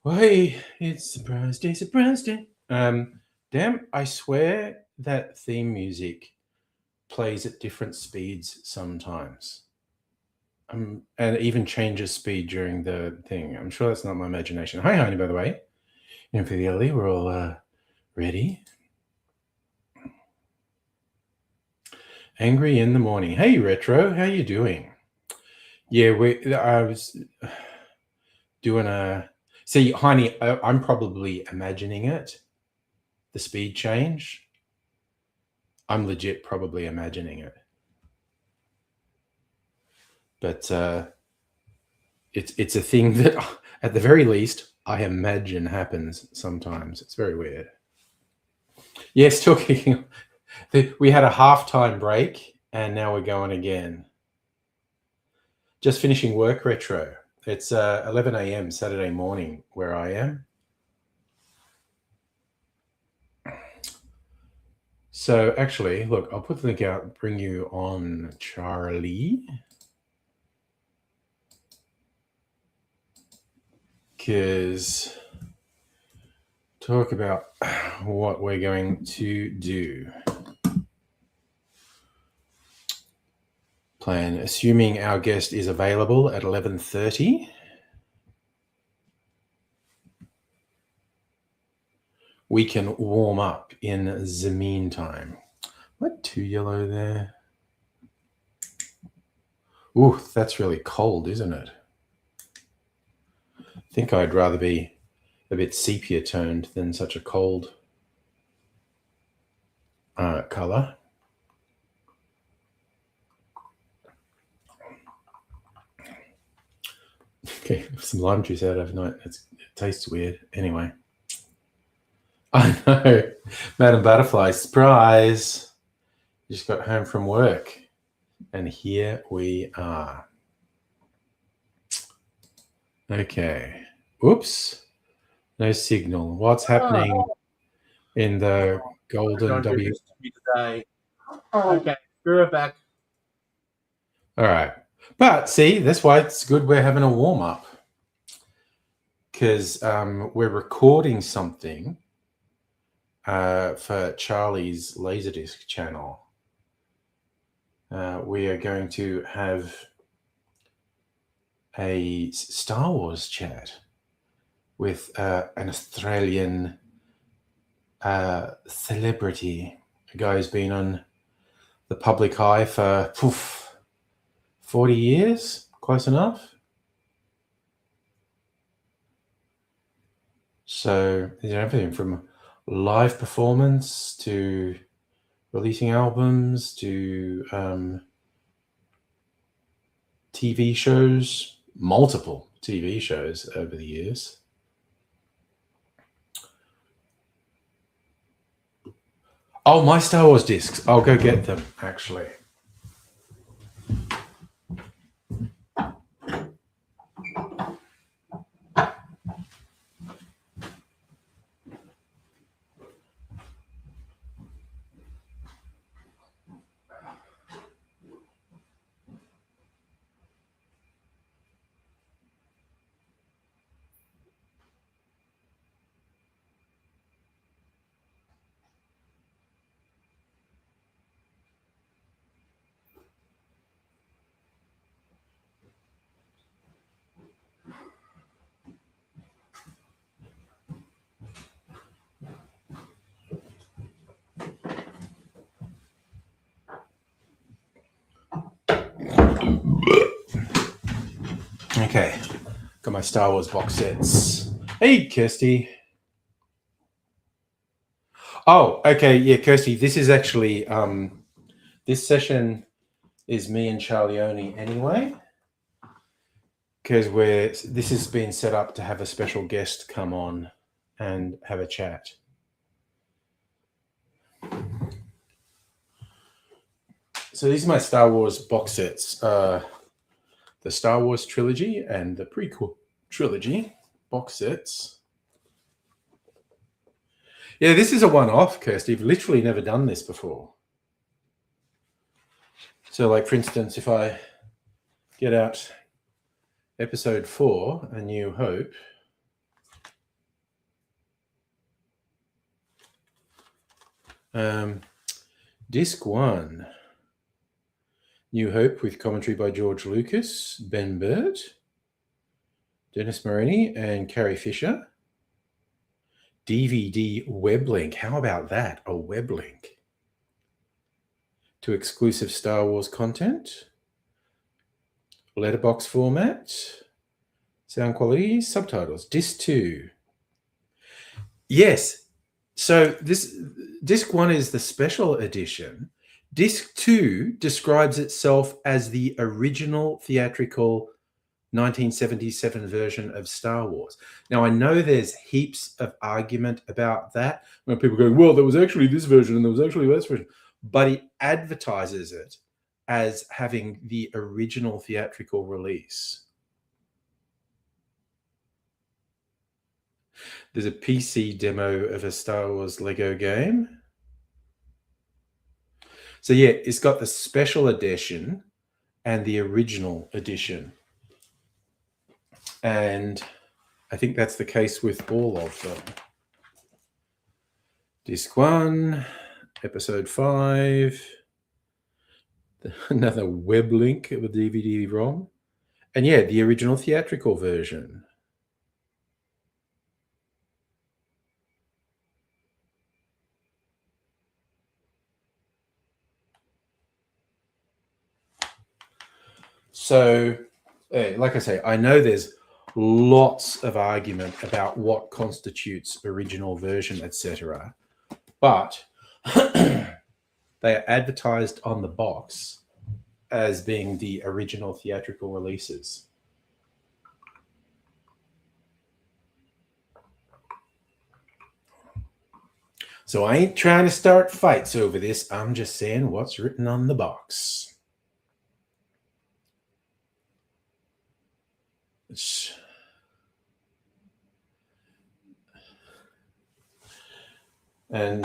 Well, hey, it's surprise day. Damn, I swear that theme music plays at different speeds sometimes. And it even changes speed during the thing. I'm sure that's not my imagination. Hi, honey, by the way. And for the early, we're all ready. Angry in the morning. Hey, Retro, how you doing? Yeah, I was doing a... See, Heine, I'm probably imagining it, the speed change. I'm legit probably imagining it. But it's a thing that, at the very least, I imagine happens sometimes. It's very weird. Yes, talking... We had a halftime break, and now we're going again. Just finishing work, Retro. It's 11 a.m. Saturday morning where I am. So actually, look, I'll put the link out, bring you on, Charlie. Because talk about what we're going to do. Plan, assuming our guest is available at 11:30. We can warm up in the meantime. What, too yellow there? Ooh, that's really cold, isn't it? I think I'd rather be a bit sepia toned than such a cold color. Okay, some lime juice out overnight. It tastes weird. Anyway. I know. Madam Butterfly, surprise. Just got home from work. And here we are. Okay. Oops. No signal. What's happening in the golden W? Today. Okay, we're right back. All right. But see, that's why it's good we're having a warm-up. Because we're recording something for Charlie's Laserdisc channel. We are going to have a Star Wars chat with an Australian celebrity, a guy who's been on the public eye for 40 years, close enough. So there's everything from live performance to releasing albums to TV shows, multiple TV shows over the years. Oh, my Star Wars discs. I'll go get them, actually. Okay, got my Star Wars box sets. Hey, Kirsty. Oh, okay, yeah, Kirsty, this is actually, this session is me and Charlie only anyway, because this has been set up to have a special guest come on and have a chat. So these are my Star Wars box sets. The Star Wars trilogy and the prequel trilogy box sets. Yeah, this is a one-off, Kirsty. You've literally never done this before. So, like, for instance, if I get out episode 4, A New Hope, disc 1, New Hope, with commentary by George Lucas, Ben Burt, Dennis Maroney, and Carrie Fisher. DVD web link. How about that? A web link to exclusive Star Wars content. Letterbox format. Sound quality. Subtitles. Disc 2. Yes. So this disc 1 is the special edition. Disc 2 describes itself as the original theatrical 1977 version of Star Wars. Now, I know there's heaps of argument about that, when people go, well, there was actually this version and there was actually this version, but it advertises it as having the original theatrical release. There's a PC demo of a Star Wars Lego game. So yeah, it's got the special edition and the original edition. And I think that's the case with all of them. Disc 1, episode 5, another web link with DVD-ROM, and yeah, the original theatrical version. So, like I say, I know there's lots of argument about what constitutes original version, etc. But they are advertised on the box as being the original theatrical releases. So I ain't trying to start fights over this. I'm just saying what's written on the box. And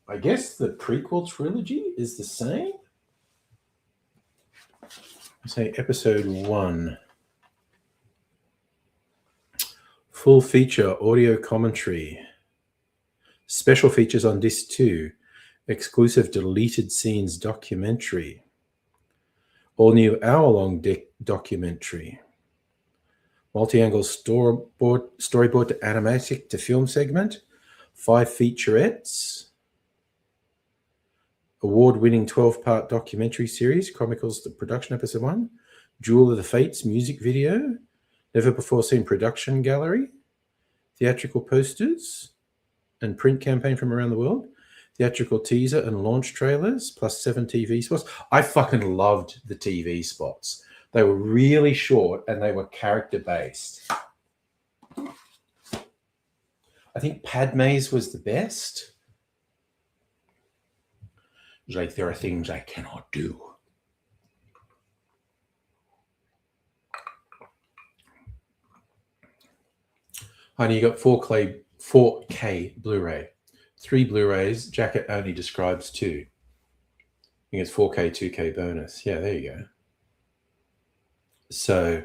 I guess the prequel trilogy is the same. Say episode 1. Full feature audio commentary. Special features on disc 2. Exclusive deleted scenes documentary. All new hour-long documentary. Multi-angle storyboard to animatic to film segment. 5 featurettes. Award-winning 12-part documentary series chronicles the production episode 1. Jewel of the Fates music video. Never before seen production gallery. Theatrical posters and print campaign from around the world. Theatrical teaser and launch trailers, plus 7 TV spots. I fucking loved the TV spots. They were really short and they were character-based. I think Padme's was the best. It was like, there are things I cannot do. Honey, you got 4K Blu-ray. 3 Blu-rays. Jacket only describes 2. I think it's 4K, 2K bonus. Yeah, there you go. So,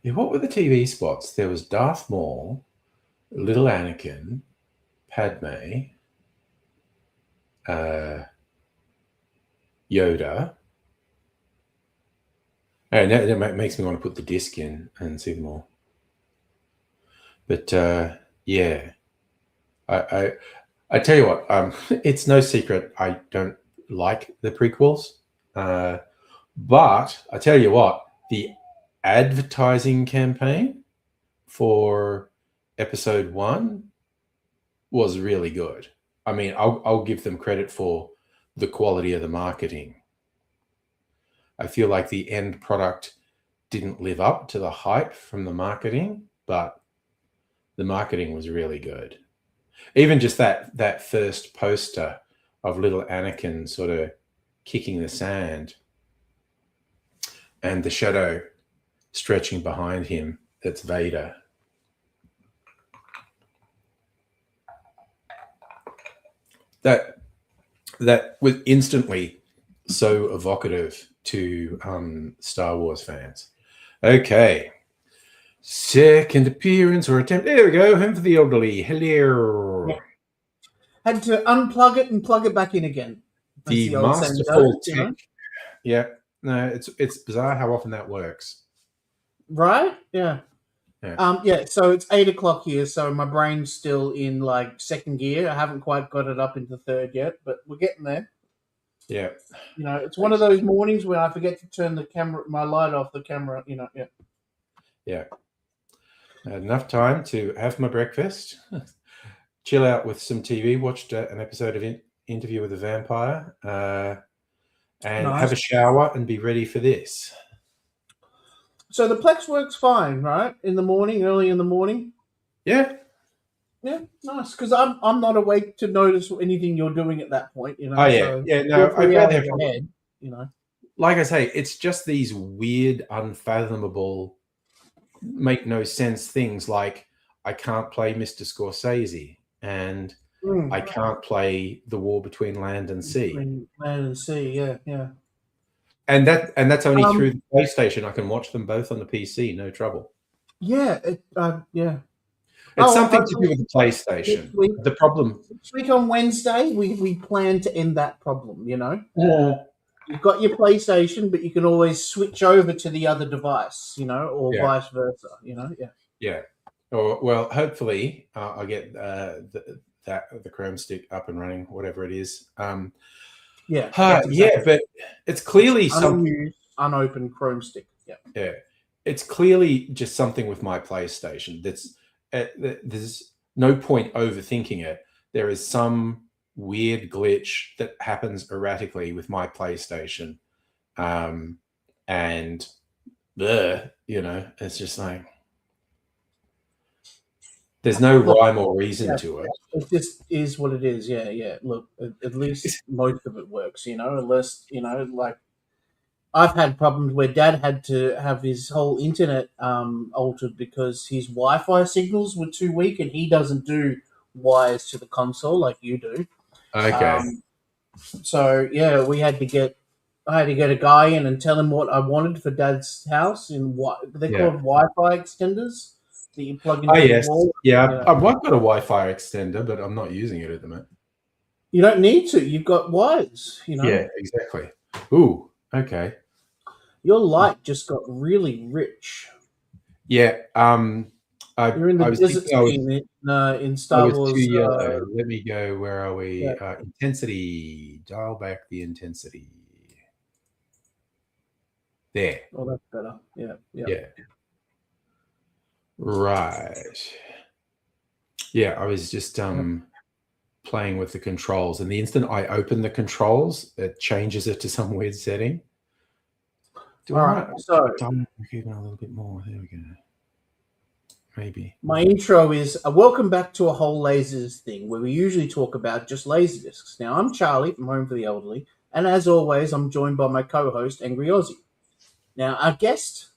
yeah, what were the TV spots? There was Darth Maul, Little Anakin, Padme, Yoda. And that makes me want to put the disc in and see them all. But yeah, I tell you what, it's no secret I don't like the prequels. But I tell you what, the advertising campaign for episode 1 was really good. I mean, I'll give them credit for the quality of the marketing. I feel like the end product didn't live up to the hype from the marketing, but The marketing was really good. Even just that first poster of little Anakin sort of kicking the sand and the shadow stretching behind him, that's Vader. That was instantly so evocative to Star Wars fans. Okay. Second appearance or attempt. There we go. Home for the elderly. Hello. Yeah. Had to unplug it and plug it back in again. As The old saying masterful goes, tech. Yeah. No, it's bizarre how often that works. Right? Yeah. Yeah. So it's 8 o'clock here, so my brain's still in like second gear. I haven't quite got it up into third yet, but we're getting there. Yeah. It's one of those mornings when I forget to turn my light off the camera, yeah. Yeah. I had enough time to have my breakfast, chill out with some TV, watched an episode of Interview with a Vampire, and Nice. have a shower and be ready for this. So the Plex works fine, right? In the morning, early in the morning? Yeah. Yeah, nice. Because I'm not awake to notice anything you're doing at that point, Oh, yeah. So Yeah, no, you're 3 I've hours had ahead, Like I say, it's just these weird, unfathomable, make no sense things like I can't play Mr. Scorsese and I can't play The War Between Land and Sea. Between Land and Sea, yeah. And that's only through the PlayStation. I can watch them both on the PC, no trouble. Yeah, yeah. It's something to do with the PlayStation. The problem this week on Wednesday, we plan to end that problem. Yeah. You've got your PlayStation, but you can always switch over to the other device, or vice versa. Yeah. Or well, hopefully I'll get the Chrome stick up and running, whatever it is. Exactly. But it's clearly something unopened Chrome stick. Yeah, it's clearly just something with my PlayStation. There's no point overthinking it. There is some weird glitch that happens erratically with my PlayStation, and it's just like there's no rhyme or reason to it. It just is what it is. Yeah. Look, at least most of it works. Unless like I've had problems where Dad had to have his whole internet altered because his Wi-Fi signals were too weak, and he doesn't do wires to the console like you do. Okay. So yeah, I had to get a guy in and tell him what I wanted for Dad's house in what they're called Wi-Fi extenders that you plug into the wall. Yeah, I've got a Wi-Fi extender, but I'm not using it at the moment. You don't need to. You've got wires. Yeah, exactly. Ooh, okay. Your light just got really rich. Yeah. You're in the desert scene in Star Wars. Too yellow. Let me go. Where are we? Yeah. Intensity. Dial back the intensity. There. Oh, that's better. Yeah. Right. Yeah, I was just playing with the controls, and the instant I open the controls, it changes it to some weird setting. All right, so even a little bit more. There we go. Maybe. My intro is welcome back to a whole lasers thing where we usually talk about just laserdiscs. Now, I'm Charlie from Home for the Elderly, and as always, I'm joined by my co-host, Angry Aussie. Now, our guest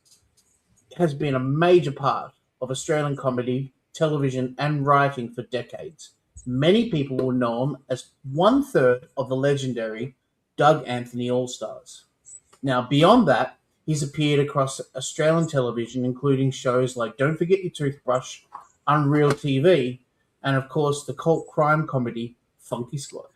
has been a major part of Australian comedy, television, and writing for decades. Many people will know him as 1/3 of the legendary Doug Anthony All-Stars. Now, beyond that, he's appeared across Australian television, including shows like Don't Forget Your Toothbrush, Unreal TV, and of course the cult crime comedy Funky Squad.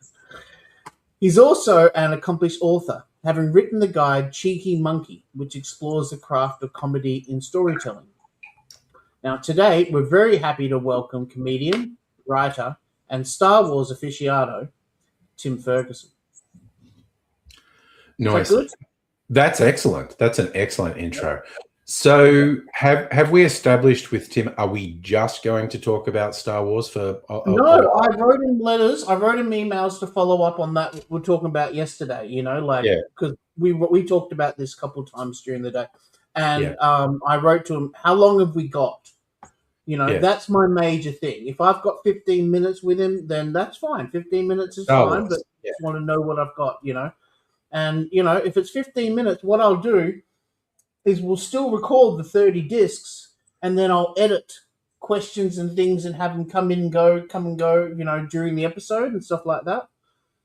He's also an accomplished author, having written the guide Cheeky Monkey, which explores the craft of comedy in storytelling. Now, today, we're very happy to welcome comedian, writer, and Star Wars aficionado, Tim Ferguson. Nice. Is that good? That's excellent. That's an excellent intro. So have we established with Tim, are we just going to talk about Star Wars for No, I wrote him letters. I wrote him emails to follow up on that we're talking about yesterday, because we talked about this a couple of times during the day. And I wrote to him, how long have we got? That's my major thing. If I've got 15 minutes with him, then that's fine. 15 minutes is Star fine, but Wars. I just want to know what I've got. And if it's 15 minutes, what I'll do is we'll still record the 30 discs, and then I'll edit questions and things and have them come and go, during the episode and stuff like that.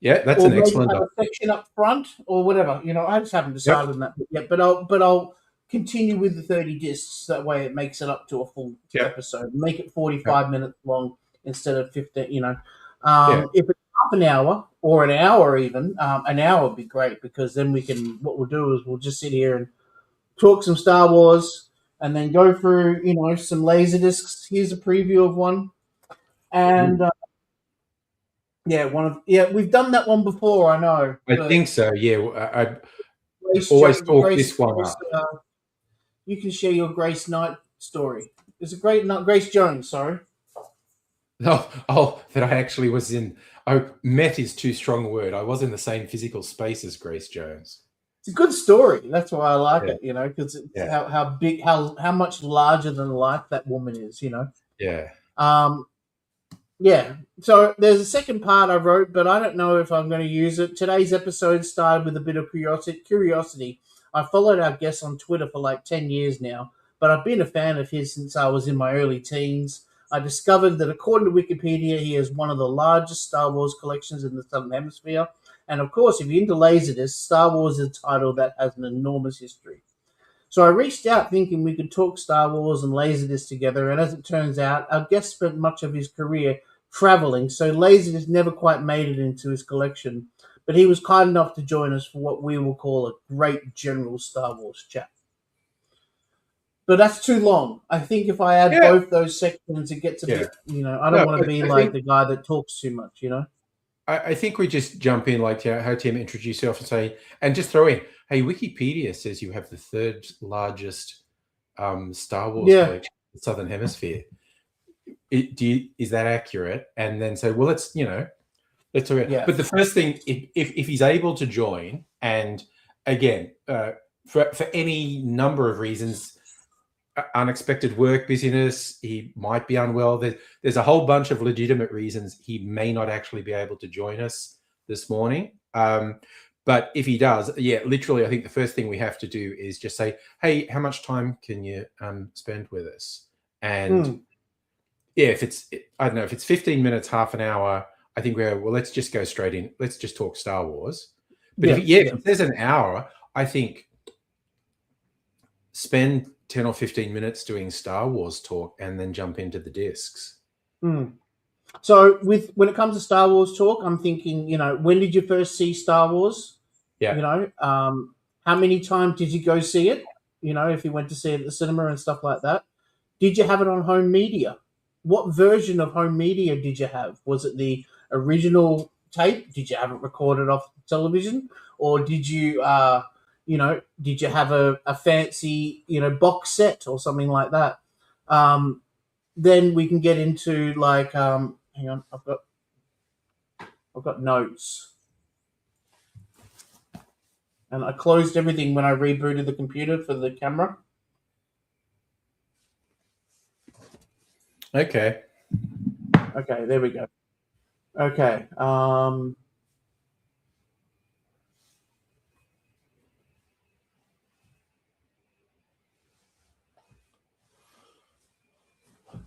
Yeah, that's Or an maybe excellent have idea. a section up front or whatever. I just haven't Yep. decided on that yet. But I'll continue with the 30 discs. That way, it makes it up to a full Yep. episode. Make it 45 Yep. minutes long instead of 15. Yeah. If it's half an hour or an hour, even an hour would be great, because then we can. What we'll do is we'll just sit here and talk some Star Wars, and then go through some laser discs. Here's a preview of one, and we've done that one before. I know. I think so. Yeah, I Grace always talk Grace, this one Grace, up. you can share your Grace Knight story. It's a great Grace Jones. Sorry. That I actually was in. Met is too strong a word. I was in the same physical space as Grace Jones. It's a good story. That's why I like Yeah. it. Because it's Yeah. how big, how much larger than life that woman is. Yeah. Yeah. So there's a second part I wrote, but I don't know if I'm going to use it. Today's episode started with a bit of curiosity. I followed our guest on Twitter for like 10 years now, but I've been a fan of his since I was in my early teens. I discovered that according to Wikipedia, he has one of the largest Star Wars collections in the Southern Hemisphere. And of course, if you're into Laserdisc, Star Wars is a title that has an enormous history. So I reached out thinking we could talk Star Wars and Laserdisc together, and as it turns out, our guest spent much of his career traveling, so Laserdisc never quite made it into his collection, but he was kind enough to join us for what we will call a great general Star Wars chat. But that's too long. I think if I add both those sections, it gets a bit, I don't want to be like the guy that talks too much, I think we just jump in like how Tim introduced yourself and say, and just throw in, hey, Wikipedia says you have the third largest Star Wars collection in the Southern Hemisphere. Is that accurate? And then say, well, let's talk about. Yeah. But the first thing, if he's able to join, and again, for any number of reasons, unexpected work busyness, he might be unwell. There's a whole bunch of legitimate reasons he may not actually be able to join us this morning. But if he does, literally, I think the first thing we have to do is just say, hey, how much time can you spend with us? And if it's, I don't know, if it's 15 minutes, half an hour, I think let's just go straight in. Let's just talk Star Wars. But if there's an hour, I think spend 10 or 15 minutes doing Star Wars talk and then jump into the discs. So when it comes to Star Wars talk, I'm thinking, when did you first see Star Wars? Yeah. How many times did you go see it? If you went to see it at the cinema and stuff like that. Did you have it on home media? What version of home media did you have? Was it the original tape? Did you have it recorded off television? Or did you did you have a fancy, box set or something like that? Then we can get into like, hang on, I've got notes. And I closed everything when I rebooted the computer for the camera. Okay. Okay, there we go. Okay.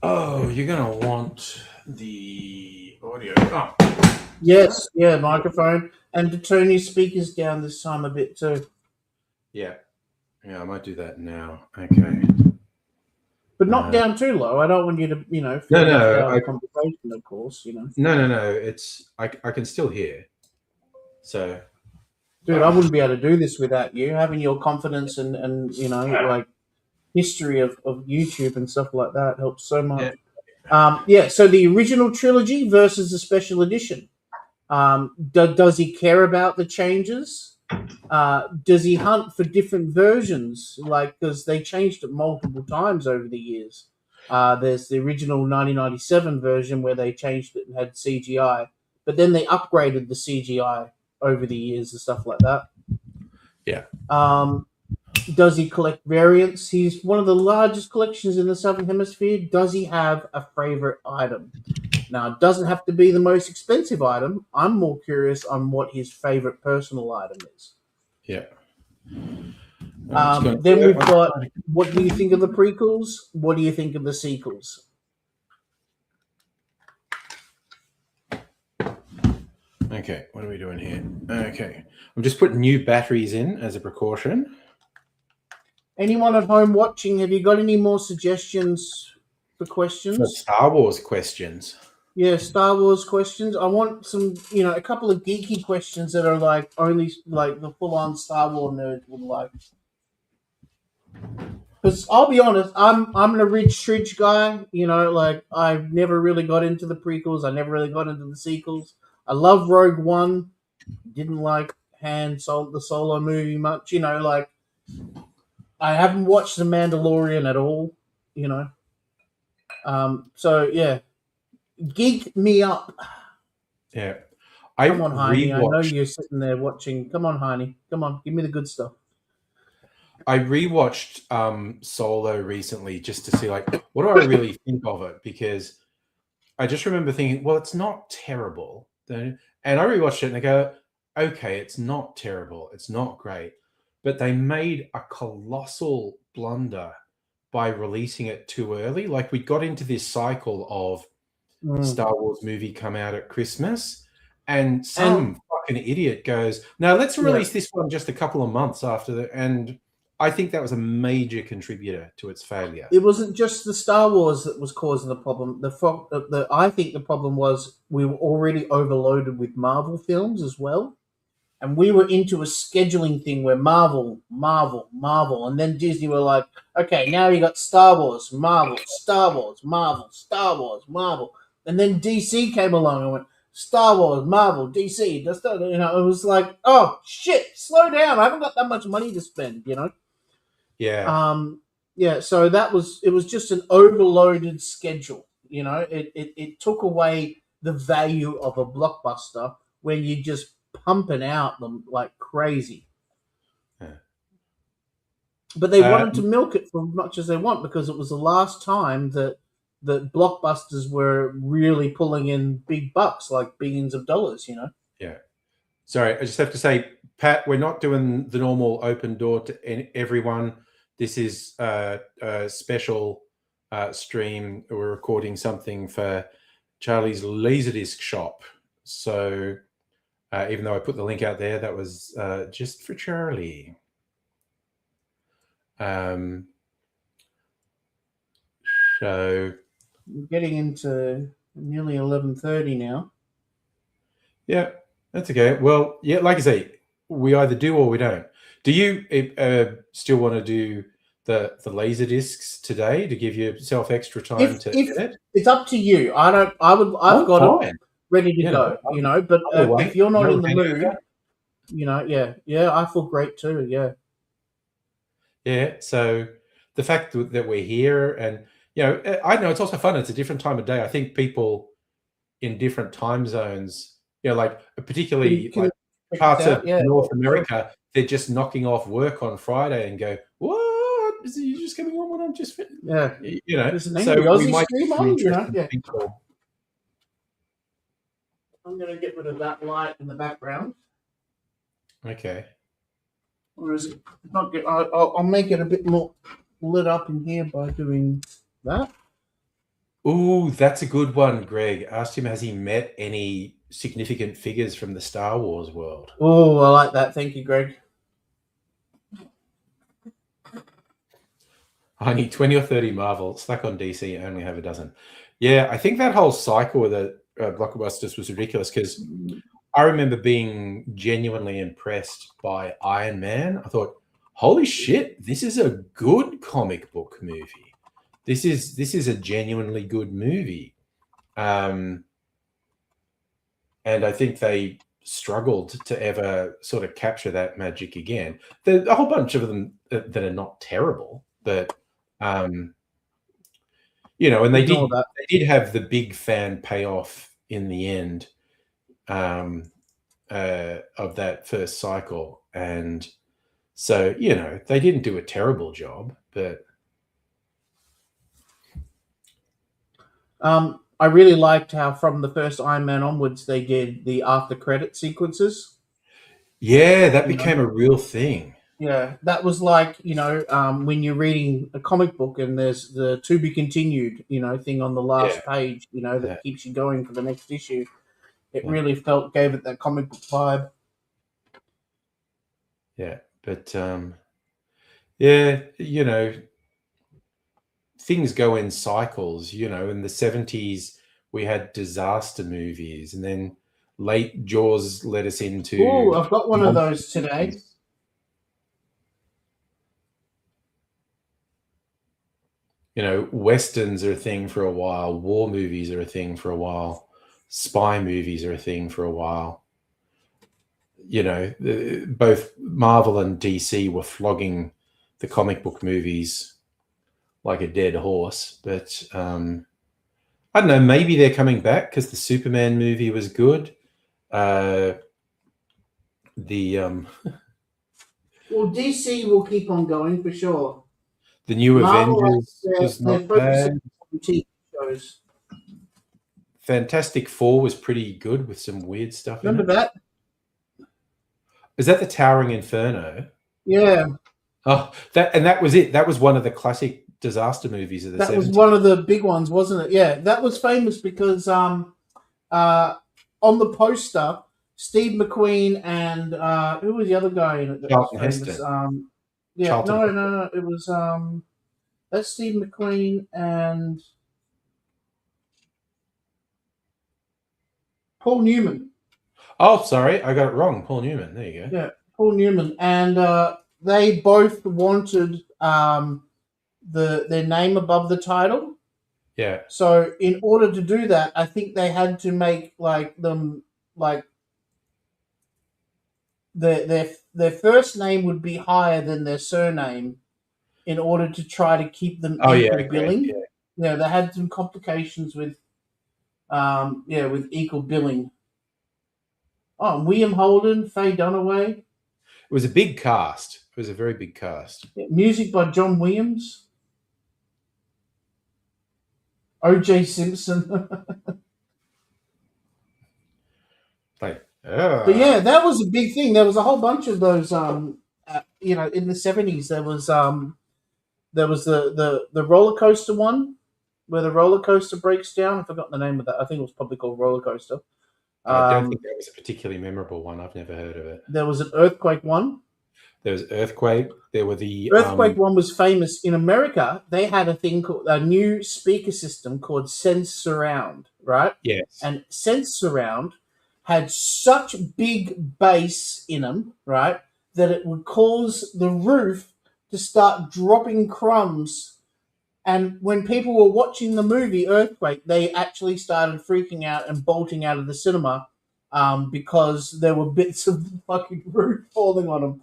Oh, you're going to want the audio. Oh. Yes, microphone. And to turn your speakers down this time a bit too. Yeah, I might do that now. Okay. But not down too low. I don't want you to, feel left out of conversation, of course, No. It's I can still hear. So, dude, I wouldn't be able to do this without you having your confidence and like history of YouTube and stuff like that helps so much. So the original trilogy versus the special edition. Does he care about the changes? Does he hunt for different versions? Because they changed it multiple times over the years. There's the original 1997 version where they changed it and had CGI, but then they upgraded the CGI over the years and stuff like that. Yeah. Does he collect variants? He's one of the largest collections in the Southern Hemisphere. Does he have a favorite item? Now, it doesn't have to be the most expensive item. I'm more curious on what his favorite personal item is. Yeah. I'm Then we've got, what do you think of the prequels? What do you think of the sequels? Okay, what are we doing here? Okay, I'm just putting new batteries in as a precaution. Anyone at home watching, have you got any more suggestions for questions? For Star Wars questions. Yeah, Star Wars questions. I want some, a couple of geeky questions that are like only like the full-on Star Wars nerds would like. Because I'll be honest, I'm an Ridge Stridge guy. Like I've never really got into the prequels. I never really got into the sequels. I love Rogue One. Didn't like the Solo movie much. Like I haven't watched The Mandalorian at all. So yeah, geek me up. Yeah. Come on, Heine. I know you're sitting there watching. Come on, Heine. Come on, give me the good stuff. I rewatched Solo recently just to see, like, what do I really think of it? Because I just remember thinking, well, it's not terrible. And I rewatched it and I go, okay, it's not terrible. It's not great. But they made a colossal blunder by releasing it too early. Like, we got into this cycle of Star Wars movie come out at Christmas, and some fucking idiot goes, no, let's release this one just a couple of months after the, and I think that was a major contributor to its failure. It wasn't just the Star Wars that was causing the problem. I think the problem was we were already overloaded with Marvel films as well. And we were into a scheduling thing where Marvel, and then Disney were like, okay, now you got Star Wars, Marvel, Star Wars, Marvel, Star Wars, Marvel. And then DC came along and went, Star Wars, Marvel, DC. It was like, oh, shit, slow down. I haven't got that much money to spend, Yeah. Yeah, so it was just an overloaded schedule. It took away the value of a blockbuster when you just pumping out them like crazy. Yeah. But they wanted to milk it for as much as they want because it was the last time that blockbusters were really pulling in big bucks, like billions of dollars, Yeah. Sorry, I just have to say, Pat, we're not doing the normal open door to everyone. This is a special stream. We're recording something for Charlie's Laserdisc shop. So even though I put the link out there, that was just for Charlie. So we're getting into nearly 11:30 now. Yeah, that's okay. Well, yeah, like I say, we either do or we don't. Do you still want to do the laser discs today to give yourself extra time to edit? It's up to you. I've got it ready to go, but if you're not in the mood, yeah, I feel great too. Yeah. So the fact that we're here, and I know it's also fun. It's a different time of day. I think people in different time zones, like particularly like parts of North America, they're just knocking off work on Friday and go, what? Is it you just coming on when I'm just fit? So we might get some interesting people. I'm going to get rid of that light in the background. Okay. Or is it not good? I'll make it a bit more lit up in here by doing that. Ooh, that's a good one, Greg. Asked him, has he met any significant figures from the Star Wars world? Oh, I like that. Thank you, Greg. I need 20 or 30 Marvel. Slack on DC, only have a dozen. Yeah, I think that whole cycle with the blockbusters was ridiculous because I remember being genuinely impressed by Iron Man. I thought, holy shit, this is a good comic book movie. This is a genuinely good movie. And I think they struggled to ever sort of capture that magic again. There's a whole bunch of them that are not terrible, but and they did have the big fan payoff in the end of that first cycle, and So, you know, they didn't do a terrible job, but I really liked how from the first Iron Man onwards they did the after credit sequences. yeah, that You know, became a real thing. yeah, that was like, when you're reading a comic book and there's the to be continued, thing on the Yeah, last page, yeah, that keeps you going for the next issue. It yeah, really gave it that comic book vibe. yeah. But yeah, you know, things go in cycles. You know, in the 70s, we had disaster movies, and then late Jaws led us Oh, into I've got one of monster those today. movies. You know, westerns are a thing for a while, war movies are a thing for a while, spy movies are a thing for a while. You know, both Marvel and DC were flogging the comic book movies like a dead horse. But I don't know, maybe they're coming back because the Superman movie was good. Uh, the Well, DC will keep on going for sure. the new Marvel, Avengers was they're not focusing bad. on TV shows. Fantastic Four was pretty good with some weird stuff in Remember it. that? Is that the Towering Inferno? Yeah, Oh, that was it. That was one of the classic disaster movies of the that was 70s. one of the big ones, wasn't it? Yeah, that was famous because uh, on the poster, Steve McQueen and who was the other guy in it that was Charlton famous? Heston. Yeah, Charlton no, no, Heston. no, it was that's Steve McQueen and Paul Newman. Oh, sorry, I got it wrong. Paul Newman. There you go. Yeah, Paul Newman, and they both wanted their name above the title. Yeah. So in order to do that, I think they had to make like their first name would be higher than their surname in order to try to keep them Oh, yeah. equal Okay. billing. Yeah. Yeah, they had some complications with with equal billing. Oh, William Holden, Faye Dunaway, It was a big cast. It was a very big cast. yeah, music by John Williams, O.J. Simpson. Like, But yeah, that was a big thing. There was a whole bunch of those. In the '70s, there was the roller coaster one where the roller coaster breaks down. I forgot the name of that. I think it was probably called Roller Coaster. I don't think Um, that was a particularly memorable one. I've never heard of it. there was an earthquake one. There was Earthquake. There were the Earthquake one was famous in America. They had a thing called a new speaker system called Sense Surround, right? yes. And Sense Surround had such big bass in them, right, that it would cause the roof to start dropping crumbs. And when people were watching the movie Earthquake, they actually started freaking out and bolting out of the cinema because there were bits of the fucking roof falling on them.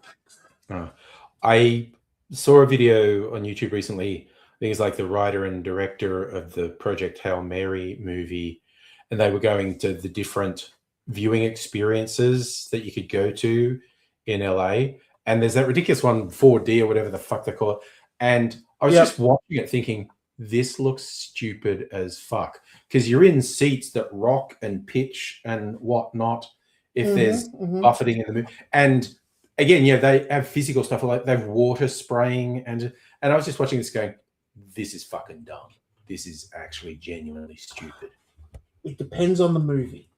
I saw a video on YouTube recently. I think it's like the writer and director of the Project Hail Mary movie, and they were going to the different viewing experiences that you could go to in LA. And there's that ridiculous one, 4D or whatever the fuck they call it. And I was Yep. just watching it thinking, this looks stupid as fuck. Because you're in seats that rock and pitch and whatnot if there's buffeting in the movie. And again, yeah, they have physical stuff like they have water spraying, and I was just watching this going, this is fucking dumb. This is actually genuinely stupid. It depends on the movie.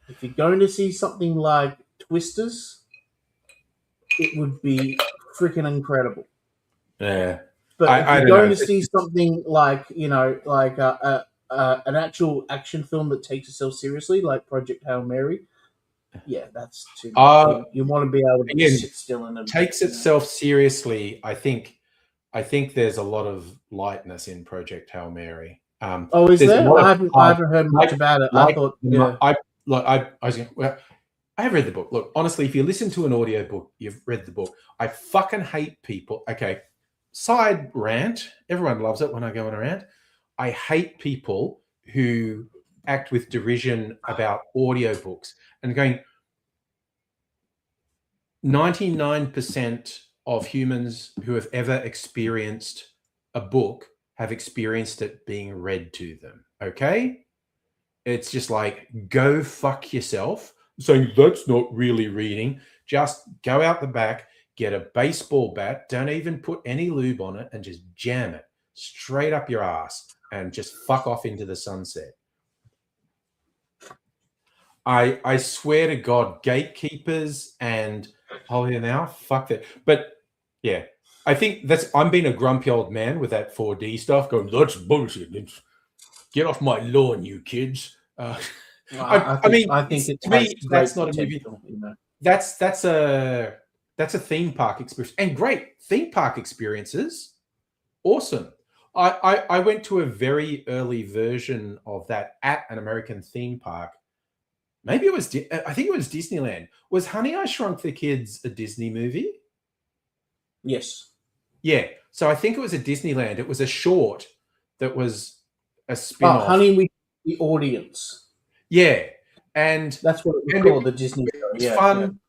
If you're going to see something like Twisters, it would be freaking incredible. Yeah, But if I you're don't going know. to see something like an actual action film that takes itself seriously, like Project Hail Mary, yeah, that's too much. You want to be able to Again, just sit still and takes itself seriously. I think there's a lot of lightness in Project Hail Mary. Oh, is There's a there? lot of I haven't heard much about it. I thought, yeah. I was going, well, I have read the book. Look, honestly, if you listen to an audio book, you've read the book. I fucking hate people. Okay, side rant. Everyone loves it when I go on a rant. I hate people who act with derision about audiobooks and going, 99% of humans who have ever experienced a book have experienced it being read to them. Okay? It's just like, go fuck yourself. Saying that's not really reading. Just go out the back, get a baseball bat, don't even put any lube on it, and just jam it straight up your ass and just fuck off into the sunset. I swear to God, gatekeepers and holy now, fuck that. But yeah, I think I'm being a grumpy old man with that 4D stuff. Going, that's bullshit. Get off my lawn, you kids. I mean, I think it to has me, great that's not a movie. potential. You know, That's a theme park experience, and great theme park experiences. Awesome. I went to a very early version of that at an American theme park. Maybe it was, I think it was Disneyland. Was Honey, I Shrunk the Kids a Disney movie? yes. Yeah. So I think it was a Disneyland. It was a short that was a spin-off. Honey, we the audience. Yeah. And that's what it was called, the Disney show. It's yeah, fun.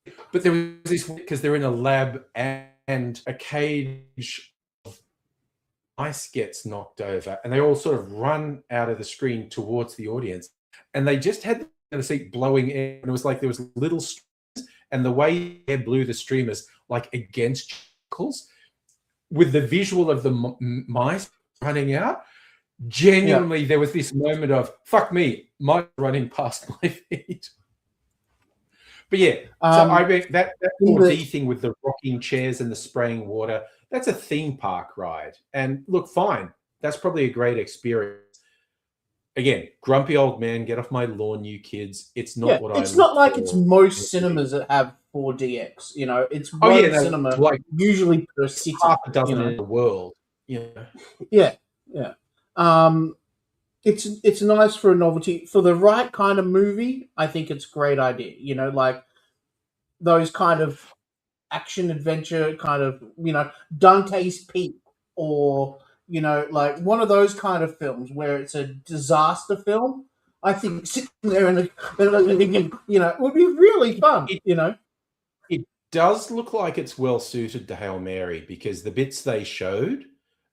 Yeah. But there was this, because they're in a lab and a cage of ice gets knocked over and they all sort of run out of the screen towards the audience. And they just had the seat blowing air, and it was like there was little streamers, and the way air blew the streamers like against chemicals, with the visual of the mice running out. Genuinely, there was this moment of fuck me, mice running past my feet. But yeah, so I mean that 4D thing with the rocking chairs and the spraying water, that's a theme park ride. And look, fine, that's probably a great experience. Again, grumpy old man, get off my lawn, you kids. It's not what I. It's not like it's most cinemas that have 4DX. You know, it's one cinema, like usually per city. Half a dozen in the world. Yeah. Yeah. It's nice for a novelty. For the right kind of movie, I think it's a great idea. You know, like those kind of action adventure kind of, you know, Dante's Peak, or you know, like one of those kind of films where it's a disaster film. I think sitting there and you know, it would be really fun. You know, it does look like it's well suited to Hail Mary, because the bits they showed, it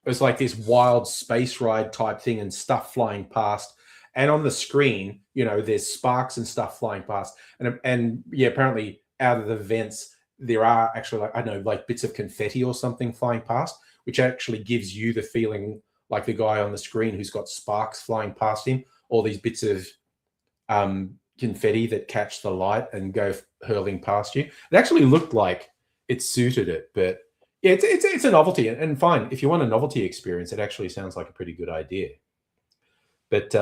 was like this wild space ride type thing and stuff flying past. And on the screen, you know, there's sparks and stuff flying past. And yeah, apparently out of the vents, there are actually, like, I don't know, like bits of confetti or something flying past, which actually gives you the feeling like the guy on the screen who's got sparks flying past him, all these bits of confetti that catch the light and go hurling past you. It actually looked like it suited it, but yeah, it's a novelty, and fine. If you want a novelty experience, it actually sounds like a pretty good idea. But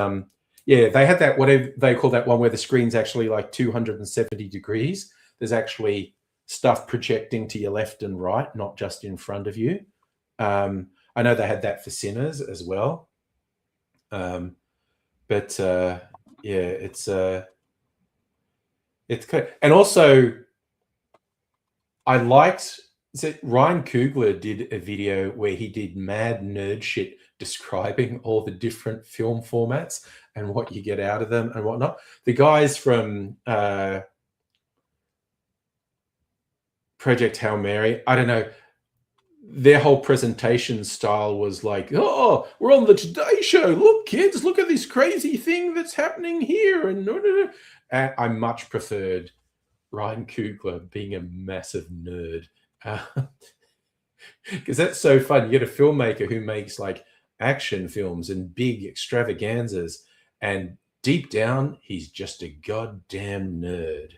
yeah, they had that, whatever they call that one, where the screen's actually like 270 degrees. There's actually stuff projecting to your left and right, not just in front of you. I know they had that for Sinners as well. But yeah, it's good. And also, I liked, so Ryan Coogler did a video where he did mad nerd shit describing all the different film formats and what you get out of them and whatnot. The guys from Project Hail Mary, I don't know, their whole presentation style was like, oh, we're on the Today Show. Look, kids, look at this crazy thing that's happening here. And I much preferred Ryan Coogler being a massive nerd. Because that's so fun. You get a filmmaker who makes like action films and big extravaganzas, and deep down, he's just a goddamn nerd.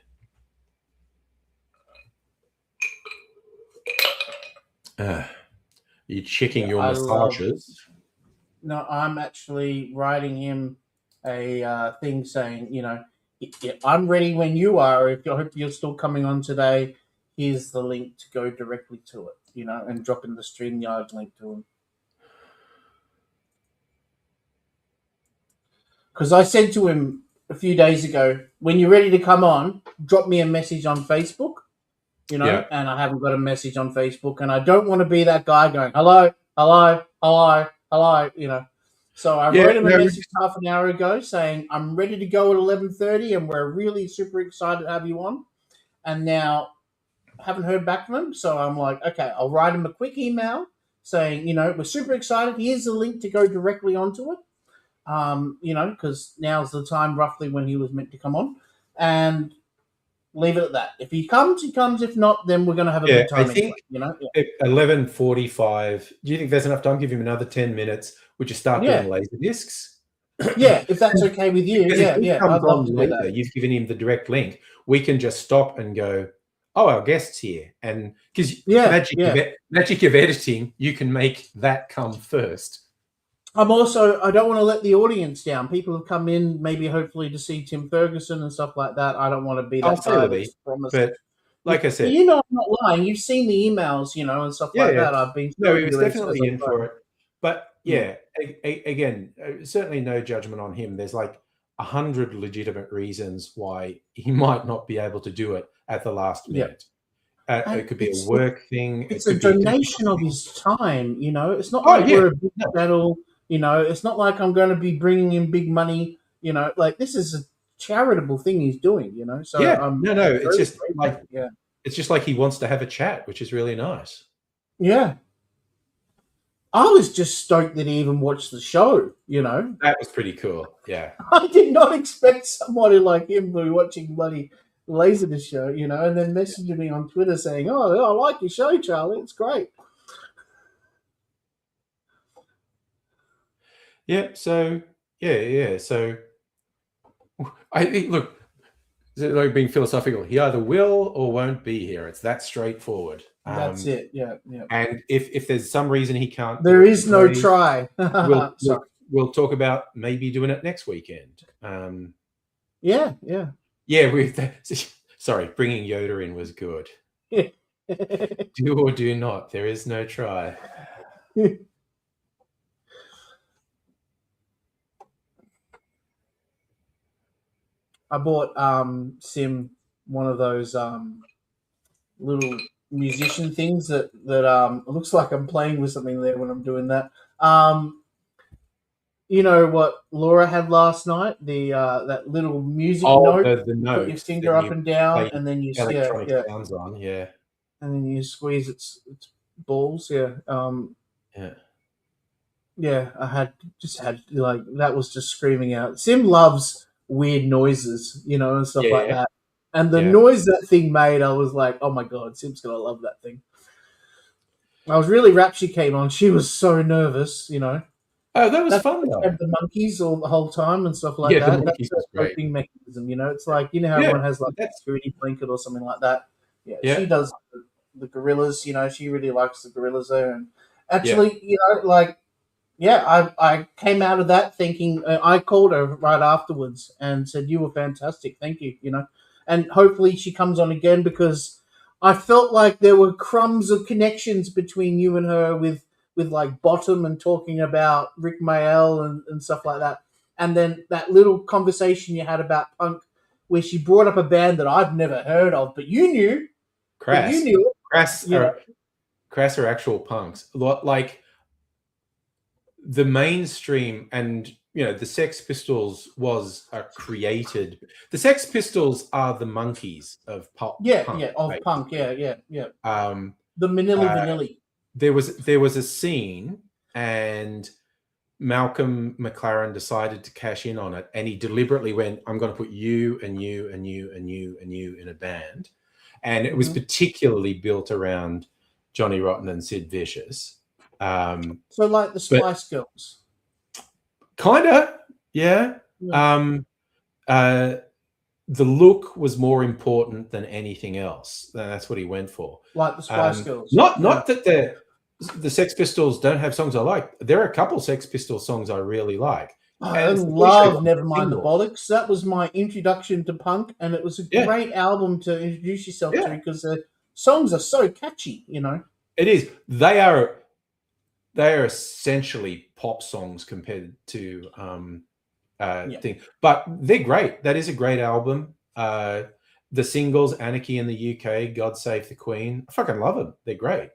You're checking your massages. No, I'm actually writing him a thing saying, you know, I'm ready when you are. If I hope you're still coming on today, here's the link to go directly to it, you know, and drop in the StreamYard link to him. Because I said to him a few days ago, when you're ready to come on, drop me a message on Facebook, you know, and I haven't got a message on Facebook, and I don't want to be that guy going, hello, hello, hello, hello, you know. So I wrote him a message half an hour ago saying, I'm ready to go at 11:30 and we're really super excited to have you on. And now haven't heard back from him. So I'm like, okay, I'll write him a quick email saying, we're super excited. Here's the link to go directly onto it. Because now's the time roughly when he was meant to come on, and leave it at that. If he comes, he comes. If not, then we're going to have a good I time think anyway. Yeah. 11:45. Do you think there's enough time? Give him another 10 minutes. Would you start doing laser discs? Yeah, if that's okay with you. Because if he Yeah, comes I'd love on to do later, that. you've given him the direct link. We can just stop and go, "Oh, our guest's here," and because magic of editing, you can make that come first. I don't want to let the audience down. People have come in, maybe hopefully to see Tim Ferguson and stuff like that. I don't want to be that guy that's promised. But like I said, I'm not lying. You've seen the emails, and stuff like that. I've been he was definitely in for it. But again, certainly no judgment on him. There's like 100 legitimate reasons why he might not be able to do it at the last minute. It could be a work thing. It's a donation of his time. It's not like we're a big channel. It's not like I'm going to be bringing in big money. Like this is a charitable thing he's doing. So it's just like it's just like he wants to have a chat, which is really nice. Yeah. I was just stoked that he even watched the show, That was pretty cool, yeah. I did not expect somebody like him to be watching bloody Laserdisc show, and then messaging me on Twitter saying, "Oh, I like your show, Charlie. It's great." Yeah, so, so I think, look, like being philosophical, he either will or won't be here. It's that straightforward. That's it. Yeah. And if there's some reason he can't, there is no try. We'll talk about maybe doing it next weekend. Yeah. Sorry, bringing Yoda in was good. Do or do not. There is no try. I bought Sim one of those little musician things that it looks like I'm playing with something there when I'm doing that. You know what Laura had last night? The that little music note. The note. Put your finger up and down, and then you electronic sounds on. Yeah. And then you squeeze its balls. Yeah. Yeah. I had like that was just screaming out. Sim loves weird noises, and stuff like that. And the noise that thing made, I was like, oh my God, Sim's going to love that thing. I was really rapt she came on. She was so nervous, Oh, that was fun, though. Had the monkeys all the whole time and stuff like that. That's a coping mechanism, It's like, how everyone has like a security blanket or something like that. Yeah. She does the gorillas, she really likes the gorillas there. And actually, I came out of that thinking, I called her right afterwards and said, you were fantastic. Thank you, And hopefully she comes on again because I felt like there were crumbs of connections between you and her with like Bottom and talking about Rick Mayall and stuff like that. And then that little conversation you had about punk where she brought up a band that I've never heard of, but you knew. Crass. You knew it. Crass are actual punks. Like the mainstream and the Sex Pistols was created. The Sex Pistols are the monkeys of pop. Punk. Yeah. The Manili Vanilli. There was a scene, and Malcolm McLaren decided to cash in on it, and he deliberately went, "I'm going to put you and you and you and you and you in a band," and it was particularly built around Johnny Rotten and Sid Vicious. So like the Spice Girls. Kinda, yeah. The look was more important than anything else. That's what he went for. Like the Spice Girls. Not that the Sex Pistols don't have songs I like. There are a couple Sex Pistols songs I really like. I love Nevermind the Bollocks. That was my introduction to punk, and it was a great album to introduce yourself to because the songs are so catchy, It is. They are essentially pop songs compared to thing, but they're great. That is a great album. The singles, Anarchy in the UK, God Save the Queen, I fucking love them. They're great.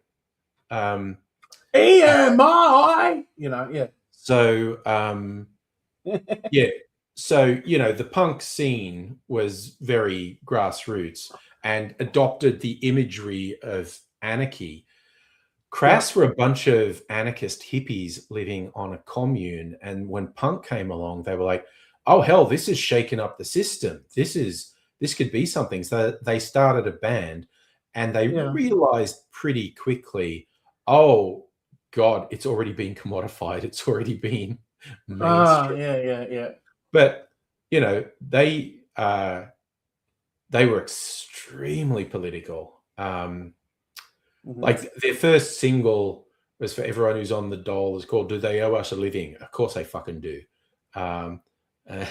EMI, So so the punk scene was very grassroots, and adopted the imagery of anarchy. Yeah. Crass were a bunch of anarchist hippies living on a commune, and when punk came along, they were like, "Oh hell, this is shaking up the system. This could be something." So they started a band, and they Yeah. realized pretty quickly, "Oh God, it's already been commodified. It's already been Ah, mainstream." yeah. But you know, they were extremely political. Hmm. Like their first single was for everyone who's on the dole is called "Do They Owe Us a Living?" Of course, they fucking do. Um, uh,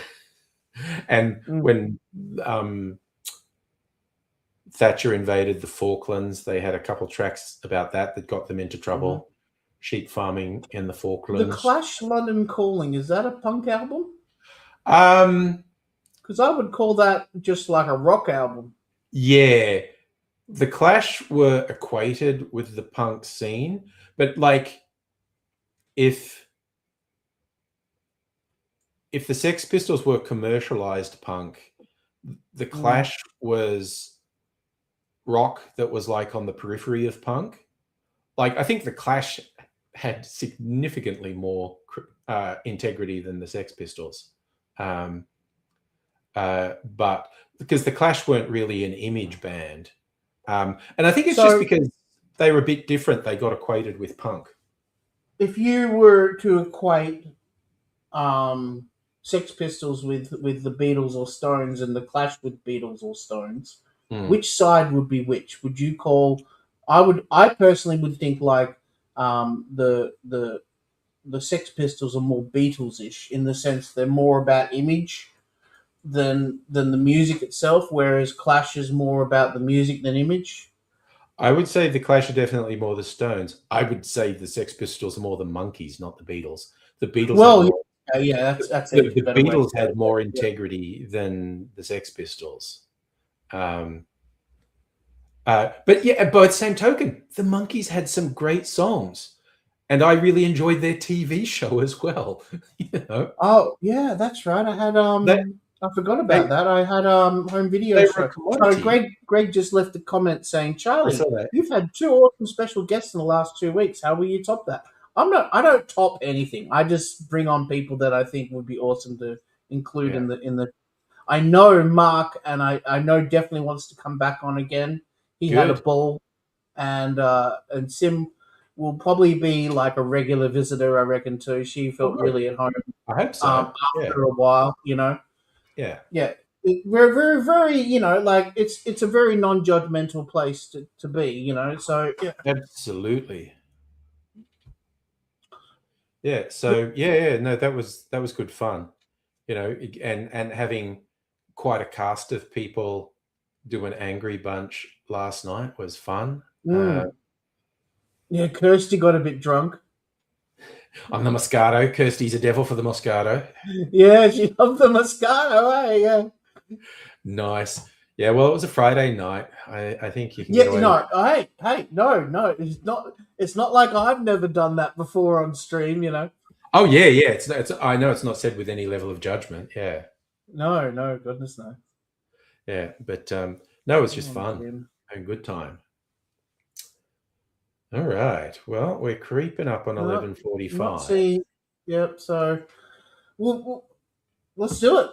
and Mm. when um, Thatcher invaded the Falklands, they had a couple tracks about that got them into Hmm. trouble. Sheep farming in the The Falklands. Clash London Calling, is that a punk album? Um, Because I would call that just like a rock album. yeah, the Clash were equated with the punk scene, but like if the Sex Pistols were commercialized punk, the Mm. Clash was rock that was like on the periphery of punk. Like I think the Clash had significantly more integrity than the Sex Pistols, um, but because the Clash weren't really an image band, and I think it's just So, because they were a bit different. They got equated with punk. if you were to equate um, Sex Pistols with the Beatles or Stones and the Clash with Beatles or Stones, Mm. which side would be which? Would you call? I personally would think like the Sex Pistols are more Beatles-ish in the sense they're more about image than the music itself, whereas Clash is more about the music than image. I would say the Clash are definitely more the Stones. I would say the Sex Pistols are more the Monkees, not the Beatles. The Beatles had Well, more. yeah, The, that's an the, even the better way to Beatles go. had more Yeah. integrity than the Sex Pistols. Um, but yeah, by the same token, the Monkees had some great songs, and I really enjoyed their TV show as well. You know, Oh, yeah, that's right. they I forgot they about that. I had home video they were a show. So commodity. Greg just left a comment saying, I "Charlie, saw that. you've had two awesome special guests in the last 2 weeks. How will you top that?" I don't top anything. I just bring on people that I think would be awesome to include Yeah, in the I know Mark, and I know definitely wants to come back on again. He had a good. ball, and Sim will probably be like a regular visitor, I reckon too. She Oh, felt good. really at home I hope so. Yeah, after a while, you know. yeah, Yeah, we're very, very, like it's a very non-judgmental place to be, you know. So yeah, absolutely. Yeah. So yeah, no, that was good fun. You know, and having quite a cast of people do an angry bunch last night was fun. mm. Yeah. Kirsty got a bit drunk. On the Moscato, Kirsty's a devil for the Moscato. Yeah, she loved the Moscato. Yeah. Nice. Yeah, well, it was a Friday night. I think you can get Yeah, away with. no, hey, no, it's not. It's not like I've never done that before on stream, you know. Oh yeah, yeah. It's. I know it's not said with any level of judgment. Yeah, No, no, goodness no. yeah. But no, it was just Oh, fun. Jim. A good time. All right. Well, we're creeping up on No, eleven not forty-five. see. Yep. So, we'll let's do it.